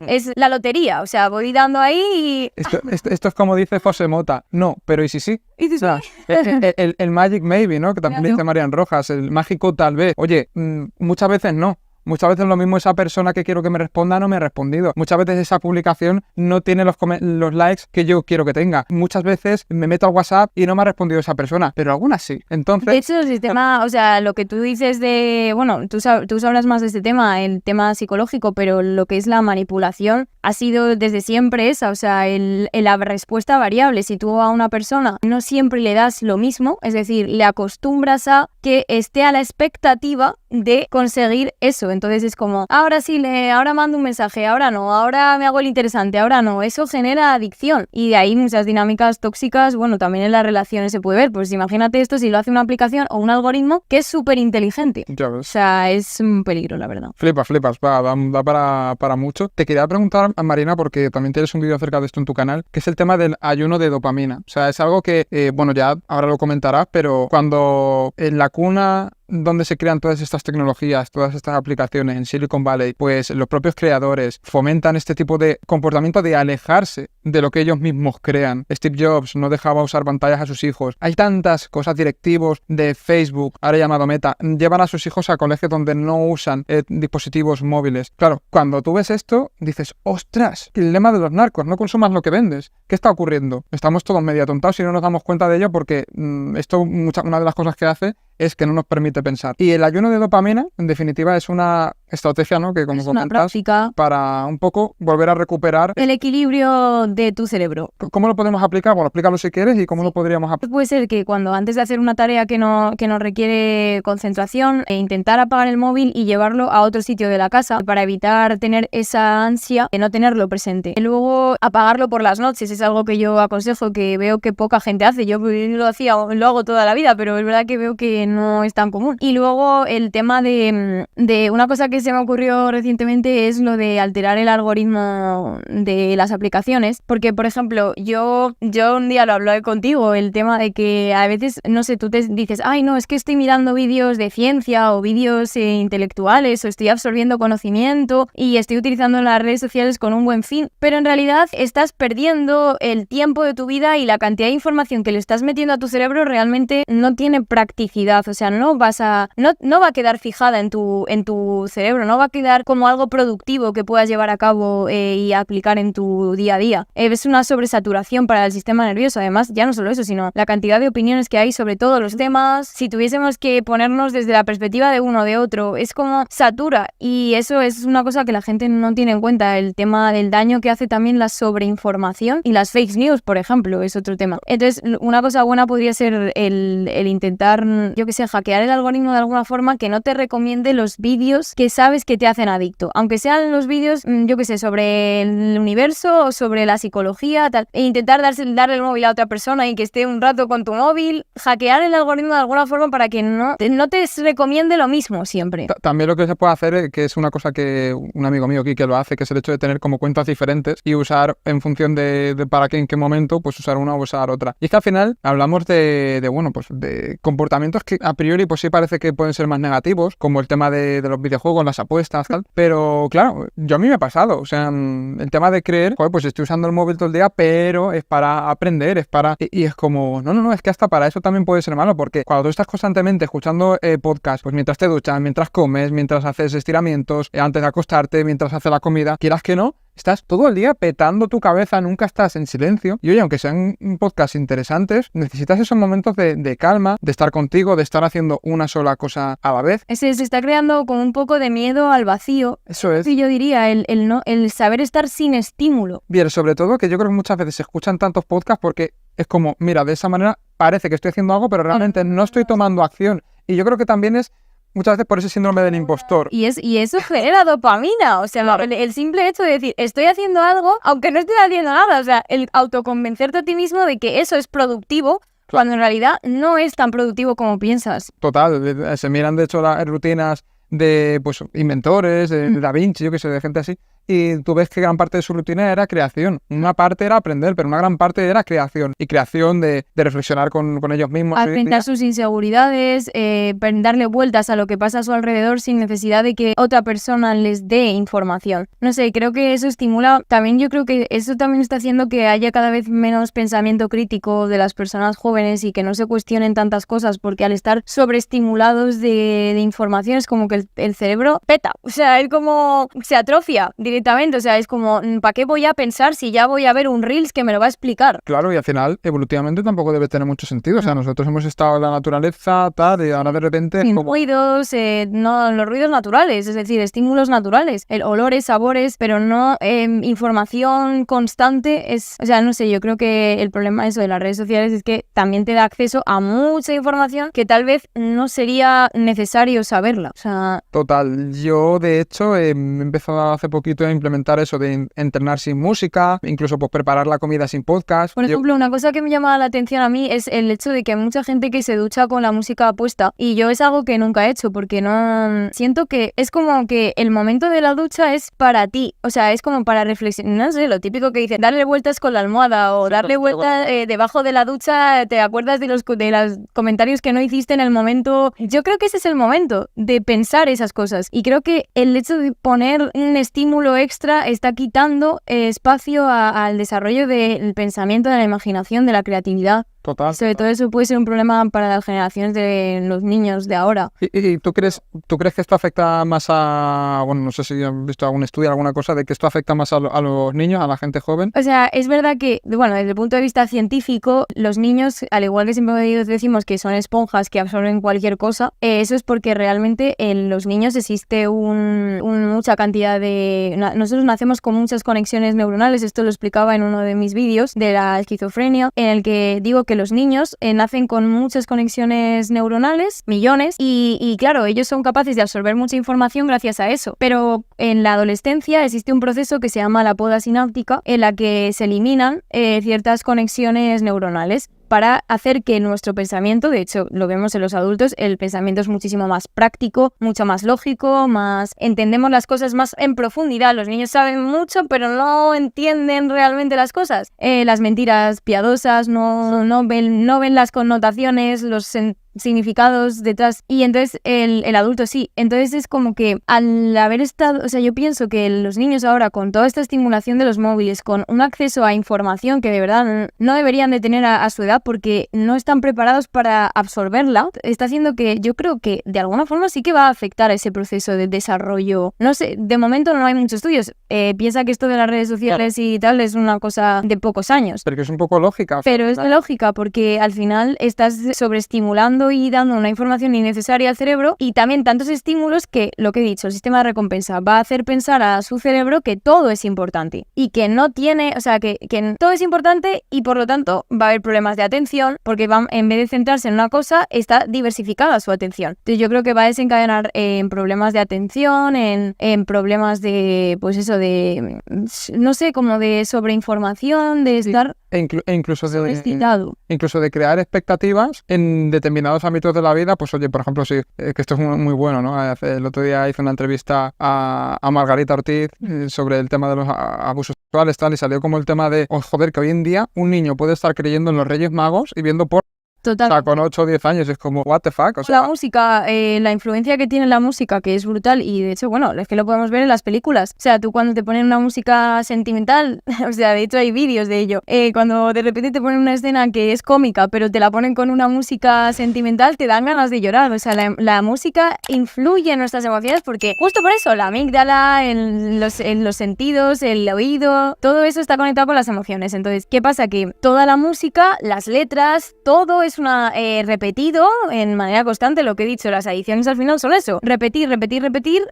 es la lotería. O sea, voy dando ahí y... Esto es como dice José Mota. No, pero ¿y si sí? ¿Y si sí? O sea, el magic maybe, ¿no? Que también dice Marian Rojas, el mágico tal vez. Oye, muchas veces no. Muchas veces lo mismo, esa persona que quiero que me responda no me ha respondido. Muchas veces esa publicación no tiene los likes que yo quiero que tenga. Muchas veces me meto al WhatsApp y no me ha respondido esa persona, pero algunas sí. Entonces... De hecho, el sistema, o sea, lo que tú dices de... Bueno, tú sabrás más de este tema, el tema psicológico, pero lo que es la manipulación ha sido desde siempre esa. O sea, la respuesta variable. Si tú a una persona no siempre le das lo mismo, es decir, le acostumbras a que esté a la expectativa de conseguir eso. Entonces es como, ahora sí, ahora mando un mensaje, ahora no, ahora me hago el interesante, ahora no. Eso genera adicción y de ahí muchas dinámicas tóxicas. Bueno, también en las relaciones se puede ver. Pues imagínate esto si lo hace una aplicación o un algoritmo que es súper inteligente. Ya ves. O sea, es un peligro, la verdad. Flipas, da para mucho. Te quería preguntar, Marina, porque también tienes un vídeo acerca de esto en tu canal, que es el tema del ayuno de dopamina. O sea, es algo que, bueno, ya ahora lo comentarás, pero cuando en la cuna donde se crean todas estas tecnologías, todas estas aplicaciones en Silicon Valley, pues los propios creadores fomentan este tipo de comportamiento de alejarse de lo que ellos mismos crean. Steve Jobs no dejaba usar pantallas a sus hijos. Hay tantas cosas, directivos de Facebook, ahora llamado Meta, llevan a sus hijos a colegios donde no usan dispositivos móviles. Claro, cuando tú ves esto, dices, ostras, el lema de los narcos, no consumas lo que vendes. ¿Qué está ocurriendo? Estamos todos medio atontados y no nos damos cuenta de ello porque esto, una de las cosas que hace es que no nos permite pensar. Y el ayuno de dopamina, en definitiva, es una estrategia, ¿no? Que como es una comentas, práctica para un poco volver a recuperar el equilibrio de tu cerebro. ¿Cómo lo podemos aplicar? Bueno, explícalo si quieres y cómo lo podríamos aplicar. Puede ser que cuando antes de hacer una tarea que no requiere concentración, intentar apagar el móvil y llevarlo a otro sitio de la casa para evitar tener esa ansia de no tenerlo presente. Y luego apagarlo por las noches es algo que yo aconsejo, que veo que poca gente hace. Yo lo hago toda la vida, pero es verdad que veo que no es tan común. Y luego el tema de una cosa que se me ocurrió recientemente es lo de alterar el algoritmo de las aplicaciones, porque por ejemplo yo un día lo hablé contigo, el tema de que a veces, no sé, tú te dices, ay no, es que estoy mirando vídeos de ciencia o vídeos intelectuales o estoy absorbiendo conocimiento y estoy utilizando las redes sociales con un buen fin, pero en realidad estás perdiendo el tiempo de tu vida y la cantidad de información que le estás metiendo a tu cerebro realmente no tiene practicidad. O sea, no va a quedar fijada en tu cerebro, no va a quedar como algo productivo que puedas llevar a cabo y aplicar en tu día a día. Es una sobresaturación para el sistema nervioso. Además, ya no solo eso, sino la cantidad de opiniones que hay sobre todos los temas. Si tuviésemos que ponernos desde la perspectiva de uno o de otro, es como satura, y eso es una cosa que la gente no tiene en cuenta. El tema del daño que hace también la sobreinformación y las fake news, por ejemplo, es otro tema. Entonces, una cosa buena podría ser el intentar, yo que sé, hackear el algoritmo de alguna forma que no te recomiende los vídeos que sabes que te hacen adicto, aunque sean los vídeos, yo que sé, sobre el universo o sobre la psicología, tal, e intentar darle el móvil a otra persona y que esté un rato con tu móvil, hackear el algoritmo de alguna forma para que no te recomiende lo mismo siempre. También lo que se puede hacer, que es una cosa que un amigo mío aquí que lo hace, que es el hecho de tener como cuentas diferentes y usar en función de para qué, en qué momento, pues usar una o usar otra. Y es que al final hablamos de comportamientos que a priori pues sí parece que pueden ser más negativos, como el tema de los videojuegos, las apuestas, tal. Pero claro, a mí me ha pasado. O sea, el tema de creer, joder, pues estoy usando el móvil todo el día, pero es para aprender, es para... Y es como, no, es que hasta para eso también puede ser malo, porque cuando tú estás constantemente escuchando podcasts, pues mientras te duchas, mientras comes, mientras haces estiramientos, antes de acostarte, mientras haces la comida, quieras que no, estás todo el día petando tu cabeza, nunca estás en silencio. Y oye, aunque sean podcasts interesantes, necesitas esos momentos de calma, de estar contigo, de estar haciendo una sola cosa a la vez. Se está creando como un poco de miedo al vacío. Eso es. Y yo diría, el saber estar sin estímulo. Bien, sobre todo que yo creo que muchas veces se escuchan tantos podcasts porque es como, mira, de esa manera parece que estoy haciendo algo, pero realmente no estoy tomando acción. Y yo creo que también es muchas veces por ese síndrome del impostor. Y eso genera dopamina. O sea, claro, el simple hecho de decir, estoy haciendo algo, aunque no estoy haciendo nada. O sea, el autoconvencerte a ti mismo de que eso es productivo, cuando en realidad no es tan productivo como piensas. Total, se miran de hecho las rutinas de pues inventores, de Da Vinci, yo qué sé, de gente así, y tú ves que gran parte de su rutina era creación. Una parte era aprender, pero una gran parte era creación. Y creación de reflexionar con ellos mismos. Enfrentar sus inseguridades, darle vueltas a lo que pasa a su alrededor sin necesidad de que otra persona les dé información. No sé, creo que eso estimula. También yo creo que eso también está haciendo que haya cada vez menos pensamiento crítico de las personas jóvenes y que no se cuestionen tantas cosas, porque al estar sobreestimulados de información es como que el cerebro peta. O sea, es como se atrofia directamente. O sea, es como, ¿para qué voy a pensar si ya voy a ver un Reels que me lo va a explicar? Claro, y al final, evolutivamente tampoco debe tener mucho sentido. O sea, nosotros hemos estado en la naturaleza, tal, y ahora de repente... Sin como... ruidos, no, los ruidos naturales, es decir, estímulos naturales, olores, sabores, pero no información constante. O sea, no sé, yo creo que el problema eso de las redes sociales es que también te da acceso a mucha información que tal vez no sería necesario saberla. O sea... Total, yo de hecho he empezado hace poquito a implementar eso de entrenar sin música, incluso pues preparar la comida sin podcast. Por ejemplo, una cosa que me llama la atención a mí es el hecho de que hay mucha gente que se ducha con la música puesta, y yo es algo que nunca he hecho porque no... Siento que es como que el momento de la ducha es para ti, o sea, es como para reflexionar, no sé, lo típico que dicen, darle vueltas con la almohada o darle vueltas debajo de la ducha, te acuerdas de los comentarios que no hiciste en el momento. Yo creo que ese es el momento de pensar esas cosas, y creo que el hecho de poner un estímulo extra está quitando espacio al desarrollo del pensamiento, de la imaginación, de la creatividad. Total. Sobre todo eso puede ser un problema para las generaciones de los niños de ahora. ¿Y tú crees que esto afecta más a... Bueno, no sé si han visto algún estudio, alguna cosa, de que esto afecta más a los niños, a la gente joven? O sea, es verdad que, bueno, desde el punto de vista científico, los niños, al igual que siempre decimos que son esponjas que absorben cualquier cosa, eso es porque realmente en los niños existe mucha cantidad de... Nosotros nacemos con muchas conexiones neuronales, esto lo explicaba en uno de mis vídeos de la esquizofrenia, en el que digo que los niños nacen con muchas conexiones neuronales, millones, y claro, ellos son capaces de absorber mucha información gracias a eso. Pero en la adolescencia existe un proceso que se llama la poda sináptica, en la que se eliminan ciertas conexiones neuronales para hacer que nuestro pensamiento, de hecho lo vemos en los adultos, el pensamiento es muchísimo más práctico, mucho más lógico, entendemos las cosas más en profundidad. Los niños saben mucho pero no entienden realmente las cosas, las mentiras piadosas, no ven las connotaciones, los significados detrás, y entonces el adulto sí. Entonces es como que al haber estado, o sea, yo pienso que los niños ahora, con toda esta estimulación de los móviles, con un acceso a información que de verdad no deberían de tener a su edad porque no están preparados para absorberla, está haciendo que yo creo que de alguna forma sí que va a afectar a ese proceso de desarrollo. No sé, de momento no hay muchos estudios. Piensa que esto de las redes sociales y tal es una cosa de pocos años. Pero que es un poco lógica. Pero es lógica porque al final estás sobreestimulando y dando una información innecesaria al cerebro, y también tantos estímulos que, lo que he dicho, el sistema de recompensa va a hacer pensar a su cerebro que todo es importante y que no tiene, o sea, que todo es importante, y por lo tanto va a haber problemas de atención porque en vez de centrarse en una cosa, está diversificada su atención. Entonces yo creo que va a desencadenar en problemas de atención, en problemas de, pues eso, de, no sé, como de sobreinformación, de estar... incluso de crear expectativas en determinados ámbitos de la vida. Pues oye, por ejemplo, sí, que esto es muy bueno, ¿no? El otro día hice una entrevista a Margarita Ortiz sobre el tema de los abusos sexuales, tal, y salió como el tema de, oh, joder, que hoy en día un niño puede estar creyendo en los Reyes Magos y viendo por Total. O sea, con 8 o 10 años es como, what the fuck, o sea... La música, la influencia que tiene la música, que es brutal, y de hecho, bueno, es que lo podemos ver en las películas. O sea, tú cuando te ponen una música sentimental, o sea, de hecho hay vídeos de ello, cuando de repente te ponen una escena que es cómica, pero te la ponen con una música sentimental, te dan ganas de llorar. O sea, la música influye en nuestras emociones porque justo por eso, la amígdala, en los sentidos, el oído, todo eso está conectado con las emociones. Entonces, ¿qué pasa? Que toda la música, las letras, todo es repetido en manera constante. Lo que he dicho, las adicciones al final son eso, repetir.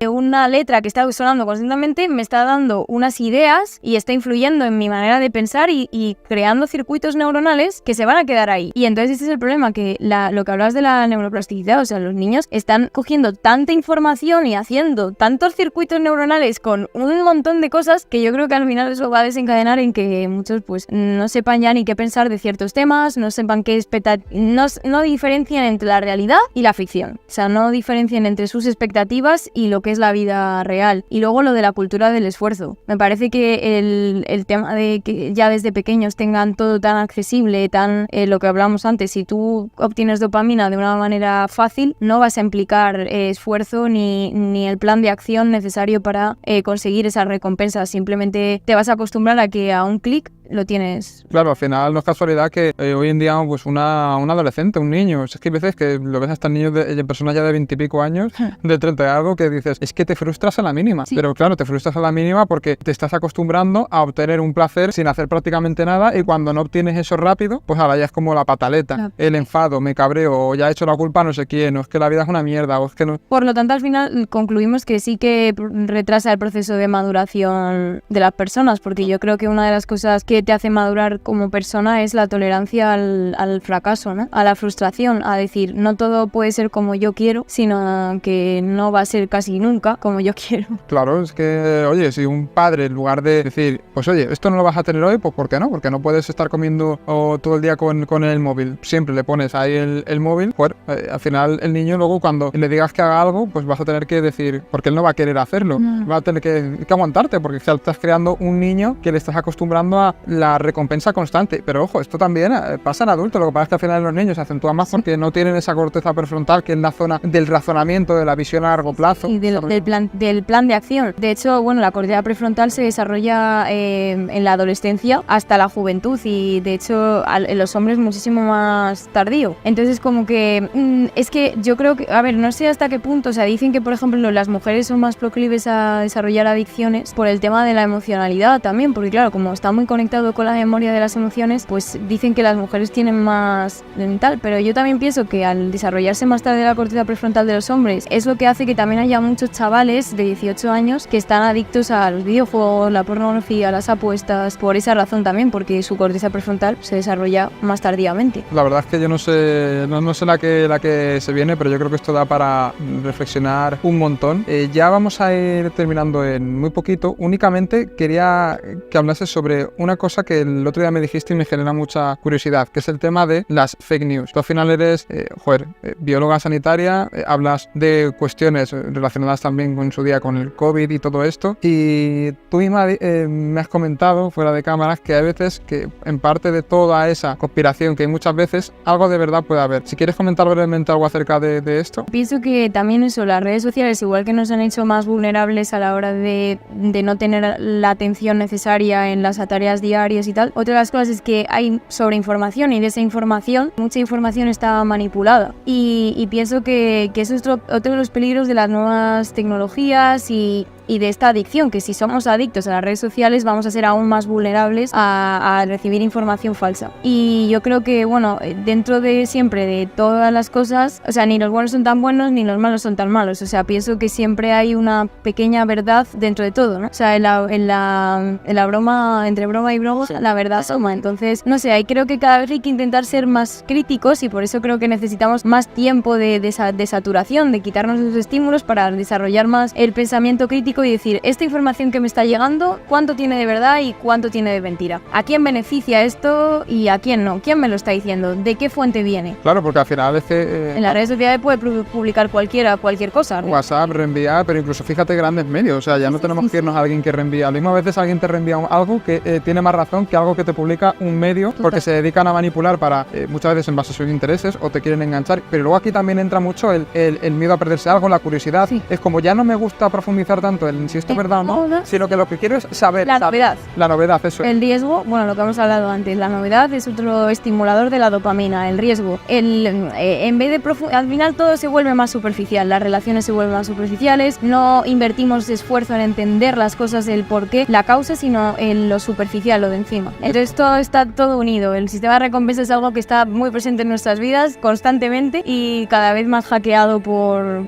Una letra que está sonando constantemente me está dando unas ideas y está influyendo en mi manera de pensar y creando circuitos neuronales que se van a quedar ahí. Y entonces ese es el problema, que lo que hablabas de la neuroplasticidad, o sea, los niños están cogiendo tanta información y haciendo tantos circuitos neuronales con un montón de cosas que yo creo que al final eso va a desencadenar en que muchos pues no sepan ya ni qué pensar de ciertos temas, no sepan qué no diferencian entre la realidad y la ficción. O sea, no diferencian entre sus expectativas y lo que es la vida real. Y luego lo de la cultura del esfuerzo. Me parece que el tema de que ya desde pequeños tengan todo tan accesible, lo que hablábamos antes, si tú obtienes dopamina de una manera fácil, no vas a implicar esfuerzo ni el plan de acción necesario para conseguir esa recompensa. Simplemente te vas a acostumbrar a que a un clic lo tienes. Claro, al final no es casualidad que hoy en día pues un adolescente, un niño, es que hay veces que lo ves hasta niños de personas ya de 20 y pico años, de 30 y algo, que dices, es que te frustras a la mínima. Sí. Pero claro, te frustras a la mínima porque te estás acostumbrando a obtener un placer sin hacer prácticamente nada, y cuando no obtienes eso rápido, pues ahora ya es como la pataleta, el enfado, me cabreo, o ya he hecho la culpa a no sé quién, o es que la vida es una mierda, o es que no... Por lo tanto, al final concluimos que sí que retrasa el proceso de maduración de las personas, porque yo creo que una de las cosas que te hace madurar como persona es la tolerancia al fracaso, ¿no? A la frustración, a decir, no todo puede ser como yo quiero, sino que no va a ser casi nunca como yo quiero. Claro, es que, oye, si un padre, en lugar de decir, pues oye, esto no lo vas a tener hoy, pues ¿por qué no? Porque no puedes estar comiendo todo el día con el móvil. Siempre le pones ahí el móvil, pues al final el niño luego cuando le digas que haga algo, pues vas a tener que decir, porque él no va a querer hacerlo, va a tener que aguantarte, porque estás creando un niño que le estás acostumbrando a la recompensa constante. Pero ojo, esto también pasa en adultos. Lo que pasa es que al final los niños se acentúan más porque no tienen esa corteza prefrontal, que es la zona del razonamiento, de la visión a largo plazo. Y del plan de acción. De hecho, bueno, la corteza prefrontal se desarrolla en la adolescencia hasta la juventud, y de hecho en los hombres muchísimo más tardío. Entonces como que es que yo creo que, a ver, no sé hasta qué punto, o sea, dicen que por ejemplo las mujeres son más proclives a desarrollar adicciones por el tema de la emocionalidad también, porque claro, como está muy conectado con la memoria de las emociones, pues dicen que las mujeres tienen más tal, pero yo también pienso que al desarrollarse más tarde la corteza prefrontal de los hombres es lo que hace que también haya muchos chavales de 18 años que están adictos a los videojuegos, la pornografía, las apuestas, por esa razón también, porque su corteza prefrontal se desarrolla más tardíamente. La verdad es que yo no sé la que se viene, pero yo creo que esto da para reflexionar un montón. Ya vamos a ir terminando en muy poquito. Únicamente quería que hablases sobre una cosa que el otro día me dijiste y me genera mucha curiosidad, que es el tema de las fake news. Tú al final eres, bióloga sanitaria, hablas de cuestiones relacionadas también con su día con el COVID y todo esto, y tú misma me has comentado fuera de cámaras que hay veces que en parte de toda esa conspiración que hay muchas veces, algo de verdad puede haber. Si quieres comentar brevemente algo acerca de esto. Pienso que también eso, las redes sociales, igual que nos han hecho más vulnerables a la hora de no tener la atención necesaria en las tareas diarias y tal, otra de las cosas es que hay sobreinformación, y de esa información, mucha información está manipulada, y pienso que eso es otro de los peligros de las nuevas tecnologías y de esta adicción, que si somos adictos a las redes sociales vamos a ser aún más vulnerables a recibir información falsa. Y yo creo que, bueno, dentro de siempre de todas las cosas, o sea, ni los buenos son tan buenos ni los malos son tan malos, o sea, pienso que siempre hay una pequeña verdad dentro de todo, ¿no? O sea, en la broma, entre broma y broma, la verdad asoma. Entonces, no sé, creo que cada vez hay que intentar ser más críticos, y por eso creo que necesitamos más tiempo de saturación, de quitarnos los estímulos para desarrollar más el pensamiento crítico estratégico y decir, esta información que me está llegando, ¿cuánto tiene de verdad y cuánto tiene de mentira? ¿A quién beneficia esto y a quién no? ¿Quién me lo está diciendo? ¿De qué fuente viene? Claro, porque al final es que... En las redes sociales puede publicar cualquier cosa, ¿no? WhatsApp, reenviar, pero incluso fíjate grandes medios, o sea, ya no tenemos que irnos a alguien que reenvía. A lo mismo a veces alguien te reenvía algo que tiene más razón que algo que te publica un medio, porque se dedican a manipular para, muchas veces en base a sus intereses o te quieren enganchar. Pero luego aquí también entra mucho el miedo a perderse algo, la curiosidad. Sí. Es como ya no me gusta profundizar tanto en si esto es verdad o no, sino que lo que quiero es saber. La novedad. La novedad, eso. El riesgo, bueno, lo que hemos hablado antes, la novedad es otro estimulador de la dopamina, el riesgo. En vez de al final todo se vuelve más superficial, las relaciones se vuelven más superficiales, no invertimos esfuerzo en entender las cosas, el porqué, la causa, sino en lo superficial, lo de encima. Entonces todo está todo unido, el sistema de recompensa es algo que está muy presente en nuestras vidas constantemente y cada vez más hackeado por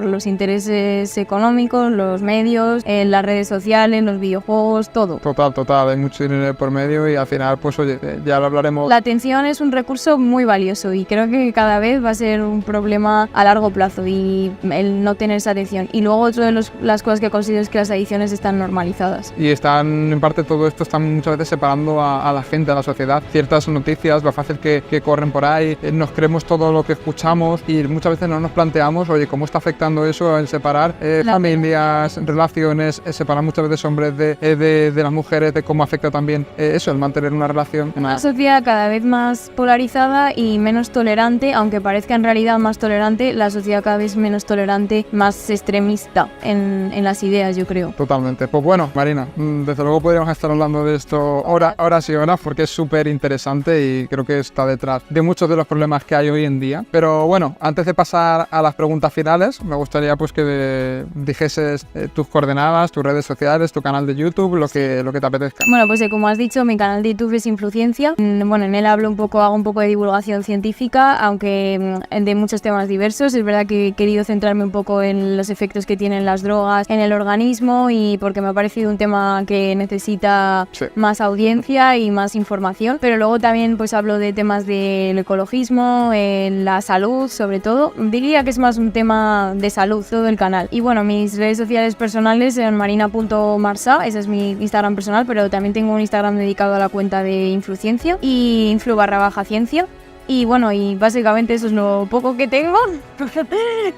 los intereses económicos, los medios, las redes sociales, los videojuegos, todo. Total, hay mucho dinero por medio y al final, pues oye, ya lo hablaremos. La atención es un recurso muy valioso y creo que cada vez va a ser un problema a largo plazo y el no tener esa atención. Y luego otra de las cosas que considero es que las adicciones están normalizadas. Y están, en parte todo esto están muchas veces separando a la gente, a la sociedad. Ciertas noticias, lo fácil que corren por ahí, nos creemos todo lo que escuchamos y muchas veces no nos planteamos, oye, ¿cómo está afectando eso en separar familias, relaciones, separar muchas veces hombres de las mujeres, de cómo afecta también eso, el mantener una relación? Una sociedad cada vez más polarizada y menos tolerante, aunque parezca en realidad más tolerante, la sociedad cada vez menos tolerante, más extremista en las ideas, yo creo. Totalmente. Pues bueno, Marina, desde luego podríamos estar hablando de esto horas y horas porque es súper interesante y creo que está detrás de muchos de los problemas que hay hoy en día. Pero bueno, antes de pasar a las preguntas finales, me gustaría pues que dijeses tus coordenadas, tus redes sociales, tu canal de YouTube, lo que te apetezca. Bueno, pues como has dicho, mi canal de YouTube es Influciencia. Bueno, en él hago un poco de divulgación científica, aunque de muchos temas diversos. Es verdad que he querido centrarme un poco en los efectos que tienen las drogas en el organismo y porque me ha parecido un tema que necesita más audiencia y más información. Pero luego también pues hablo de temas del ecologismo, la salud sobre todo. Diría que es más un tema de salud todo el canal. Y bueno, mis redes sociales personales son marina.marsa, ese es mi Instagram personal, pero también tengo un Instagram dedicado a la cuenta de Influciencia y influ_ciencia. Y bueno, y básicamente eso es lo poco que tengo.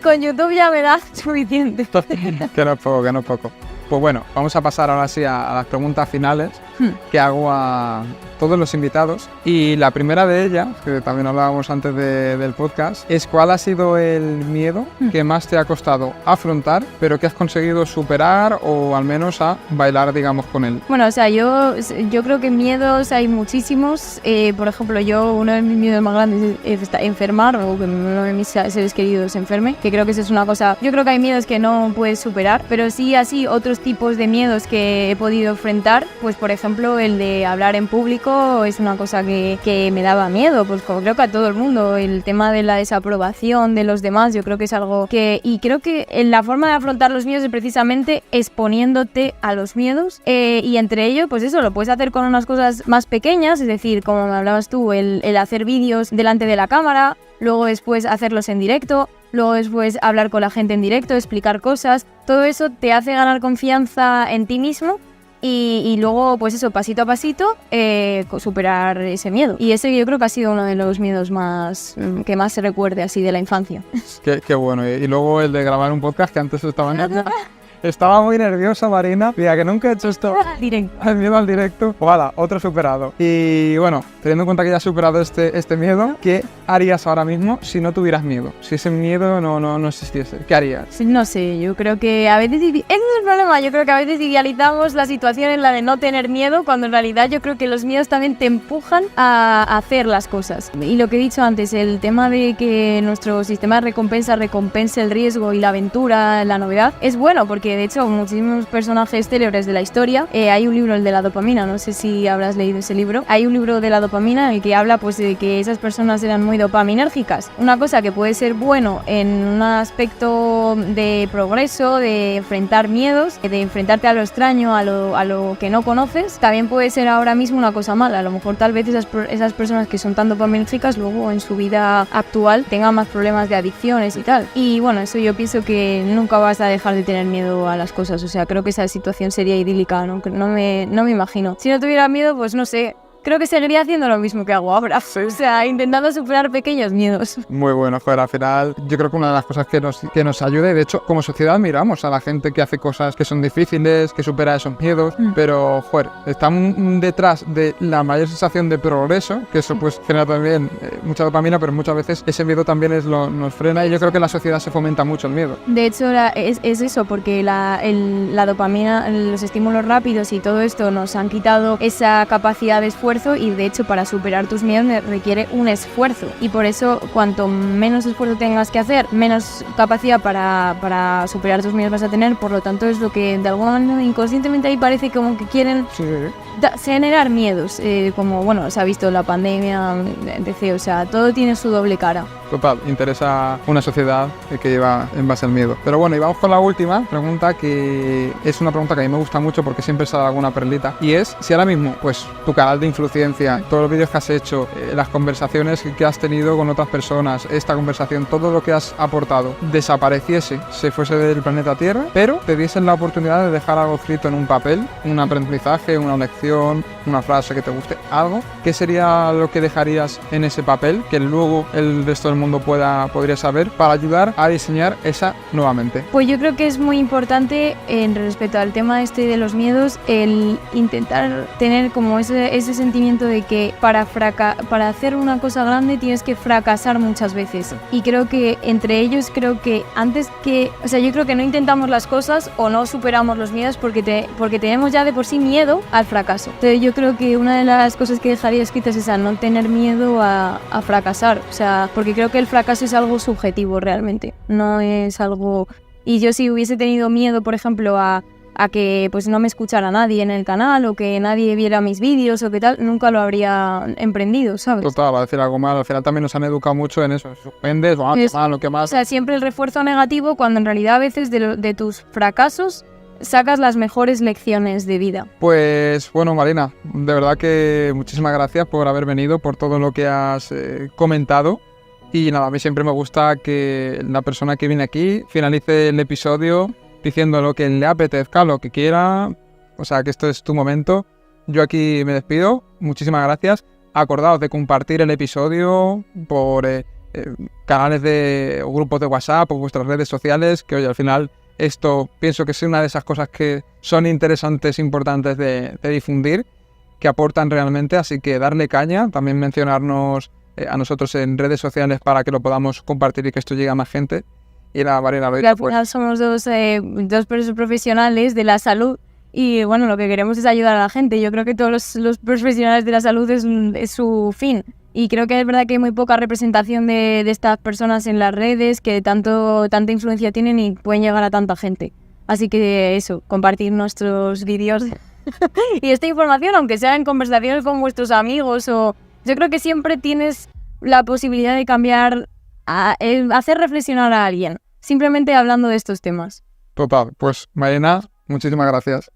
Con YouTube ya me da suficiente. Que no es poco. Pues bueno, vamos a pasar ahora sí a las preguntas finales que hago a todos los invitados. Y la primera de ellas, que también hablábamos antes del podcast, es ¿cuál ha sido el miedo que más te ha costado afrontar, pero que has conseguido superar o al menos a bailar, digamos, con él? Bueno, o sea, yo creo que miedos hay muchísimos. Por ejemplo, uno de mis miedos más grandes es enfermar o que uno de mis seres queridos se enferme, que creo que eso es una cosa... Yo creo que hay miedos que no puedes superar, pero sí así otros tipos de miedos que he podido enfrentar, pues por ejemplo el de hablar en público es una cosa que me daba miedo, pues como creo que a todo el mundo, el tema de la desaprobación de los demás, yo creo que es algo que... Y creo que la forma de afrontar los miedos es precisamente exponiéndote a los miedos y entre ellos, pues eso, lo puedes hacer con unas cosas más pequeñas, es decir, como me hablabas tú, el hacer vídeos delante de la cámara, luego después hacerlos en directo, luego después hablar con la gente en directo, explicar cosas, todo eso te hace ganar confianza en ti mismo y luego pues eso, pasito a pasito, superar ese miedo. Y ese yo creo que ha sido uno de los miedos que más se recuerde así de la infancia. Qué bueno. Y luego el de grabar un podcast que antes estaba muy nerviosa, Marina. Mira, que nunca he hecho esto. El miedo al directo. Ojalá, otro superado. Y bueno, teniendo en cuenta que ya has superado este miedo, ¿qué harías ahora mismo si no tuvieras miedo? Si ese miedo no existiese, ¿qué harías? No sé, yo creo que a veces... Ese es el problema, yo creo que a veces idealizamos la situación en la de no tener miedo, cuando en realidad yo creo que los miedos también te empujan a hacer las cosas. Y lo que he dicho antes, el tema de que nuestro sistema de recompense el riesgo y la aventura, la novedad, es bueno porque de hecho muchísimos personajes célebres de la historia, hay un libro, el de la dopamina, no sé si habrás leído ese libro, hay un libro de la dopamina en el que habla pues de que esas personas eran muy dopaminérgicas, una cosa que puede ser bueno en un aspecto de progreso, de enfrentar miedos, de enfrentarte a lo extraño, a lo que no conoces, también puede ser ahora mismo una cosa mala, a lo mejor tal vez esas personas que son tan dopaminérgicas luego en su vida actual tengan más problemas de adicciones y tal, y bueno, eso yo pienso que nunca vas a dejar de tener miedo miedo a las cosas. O sea, creo que esa situación sería idílica, ¿no? No me imagino. Si no tuviera miedo, pues no sé. Creo que seguiría haciendo lo mismo que hago ahora. Sí. O sea, intentando superar pequeños miedos. Muy bueno, joder, al final yo creo que una de las cosas que nos ayuda, y de hecho como sociedad miramos a la gente que hace cosas que son difíciles, que supera esos miedos, pero joder, están detrás de la mayor sensación de progreso, que eso pues genera también mucha dopamina, pero muchas veces ese miedo también nos frena, y yo creo que en la sociedad se fomenta mucho el miedo. De hecho, es eso, porque la dopamina, los estímulos rápidos y todo esto nos han quitado esa capacidad de esfuerzo, y de hecho para superar tus miedos requiere un esfuerzo, y por eso cuanto menos esfuerzo tengas que hacer, menos capacidad para superar tus miedos vas a tener. Por lo tanto, es lo que de alguna manera inconscientemente ahí parece como que quieren generar miedos, como bueno, se ha visto la pandemia, etc. O sea, todo tiene su doble cara. Total, interesa una sociedad que lleva en base al miedo. Pero bueno, y vamos con la última pregunta, que es una pregunta que a mí me gusta mucho porque siempre sale alguna perlita, y es si ahora mismo, pues tu canal de influencia, todos los vídeos que has hecho, las conversaciones que has tenido con otras personas, esta conversación, todo lo que has aportado, desapareciese, se fuese del planeta Tierra, pero te diesen la oportunidad de dejar algo escrito en un papel, un aprendizaje, una lección, una frase que te guste, algo, ¿qué sería lo que dejarías en ese papel que luego el resto del mundo podría saber para ayudar a diseñar esa nuevamente? Pues yo creo que es muy importante, en respecto al tema este de los miedos, el intentar tener como ese sentimiento de que para hacer una cosa grande tienes que fracasar muchas veces. Y creo que entre ellos, creo que yo creo que no intentamos las cosas o no superamos los miedos porque tenemos ya de por sí miedo al fracaso. Entonces yo creo que una de las cosas que dejaría escritas es a no tener miedo a fracasar. O sea, porque creo que el fracaso es algo subjetivo realmente, no es algo... Y yo si hubiese tenido miedo, por ejemplo, a que pues no me escuchara nadie en el canal, o que nadie viera mis vídeos o qué tal, nunca lo habría emprendido, ¿sabes? Total, va a decir algo mal, al final también nos han educado mucho en eso, suspendes, qué mal. O sea, siempre el refuerzo negativo, cuando en realidad a veces de tus fracasos sacas las mejores lecciones de vida. Pues bueno, Marina, de verdad que muchísimas gracias por haber venido, por todo lo que has comentado. Y nada, a mí siempre me gusta que la persona que viene aquí finalice el episodio diciendo lo que le apetezca, lo que quiera. O sea, que esto es tu momento. Yo aquí me despido. Muchísimas gracias. Acordaos de compartir el episodio por canales o grupos de WhatsApp o vuestras redes sociales, que oye, al final esto pienso que es una de esas cosas que son interesantes, importantes de difundir, que aportan realmente. Así que darle caña, también mencionarnos a nosotros en redes sociales para que lo podamos compartir y que esto llegue a más gente. Y nada, Marina, lo dicho, al final somos dos profesionales de la salud, y bueno, lo que queremos es ayudar a la gente. Yo creo que todos los profesionales de la salud es su fin, y creo que es verdad que hay muy poca representación de estas personas en las redes, que tanta influencia tienen y pueden llegar a tanta gente. Así que eso, compartir nuestros vídeos y esta información, aunque sea en conversaciones con vuestros amigos, o yo creo que siempre tienes la posibilidad de cambiar, hacer reflexionar a alguien, simplemente hablando de estos temas. Total, pues Marina, muchísimas gracias.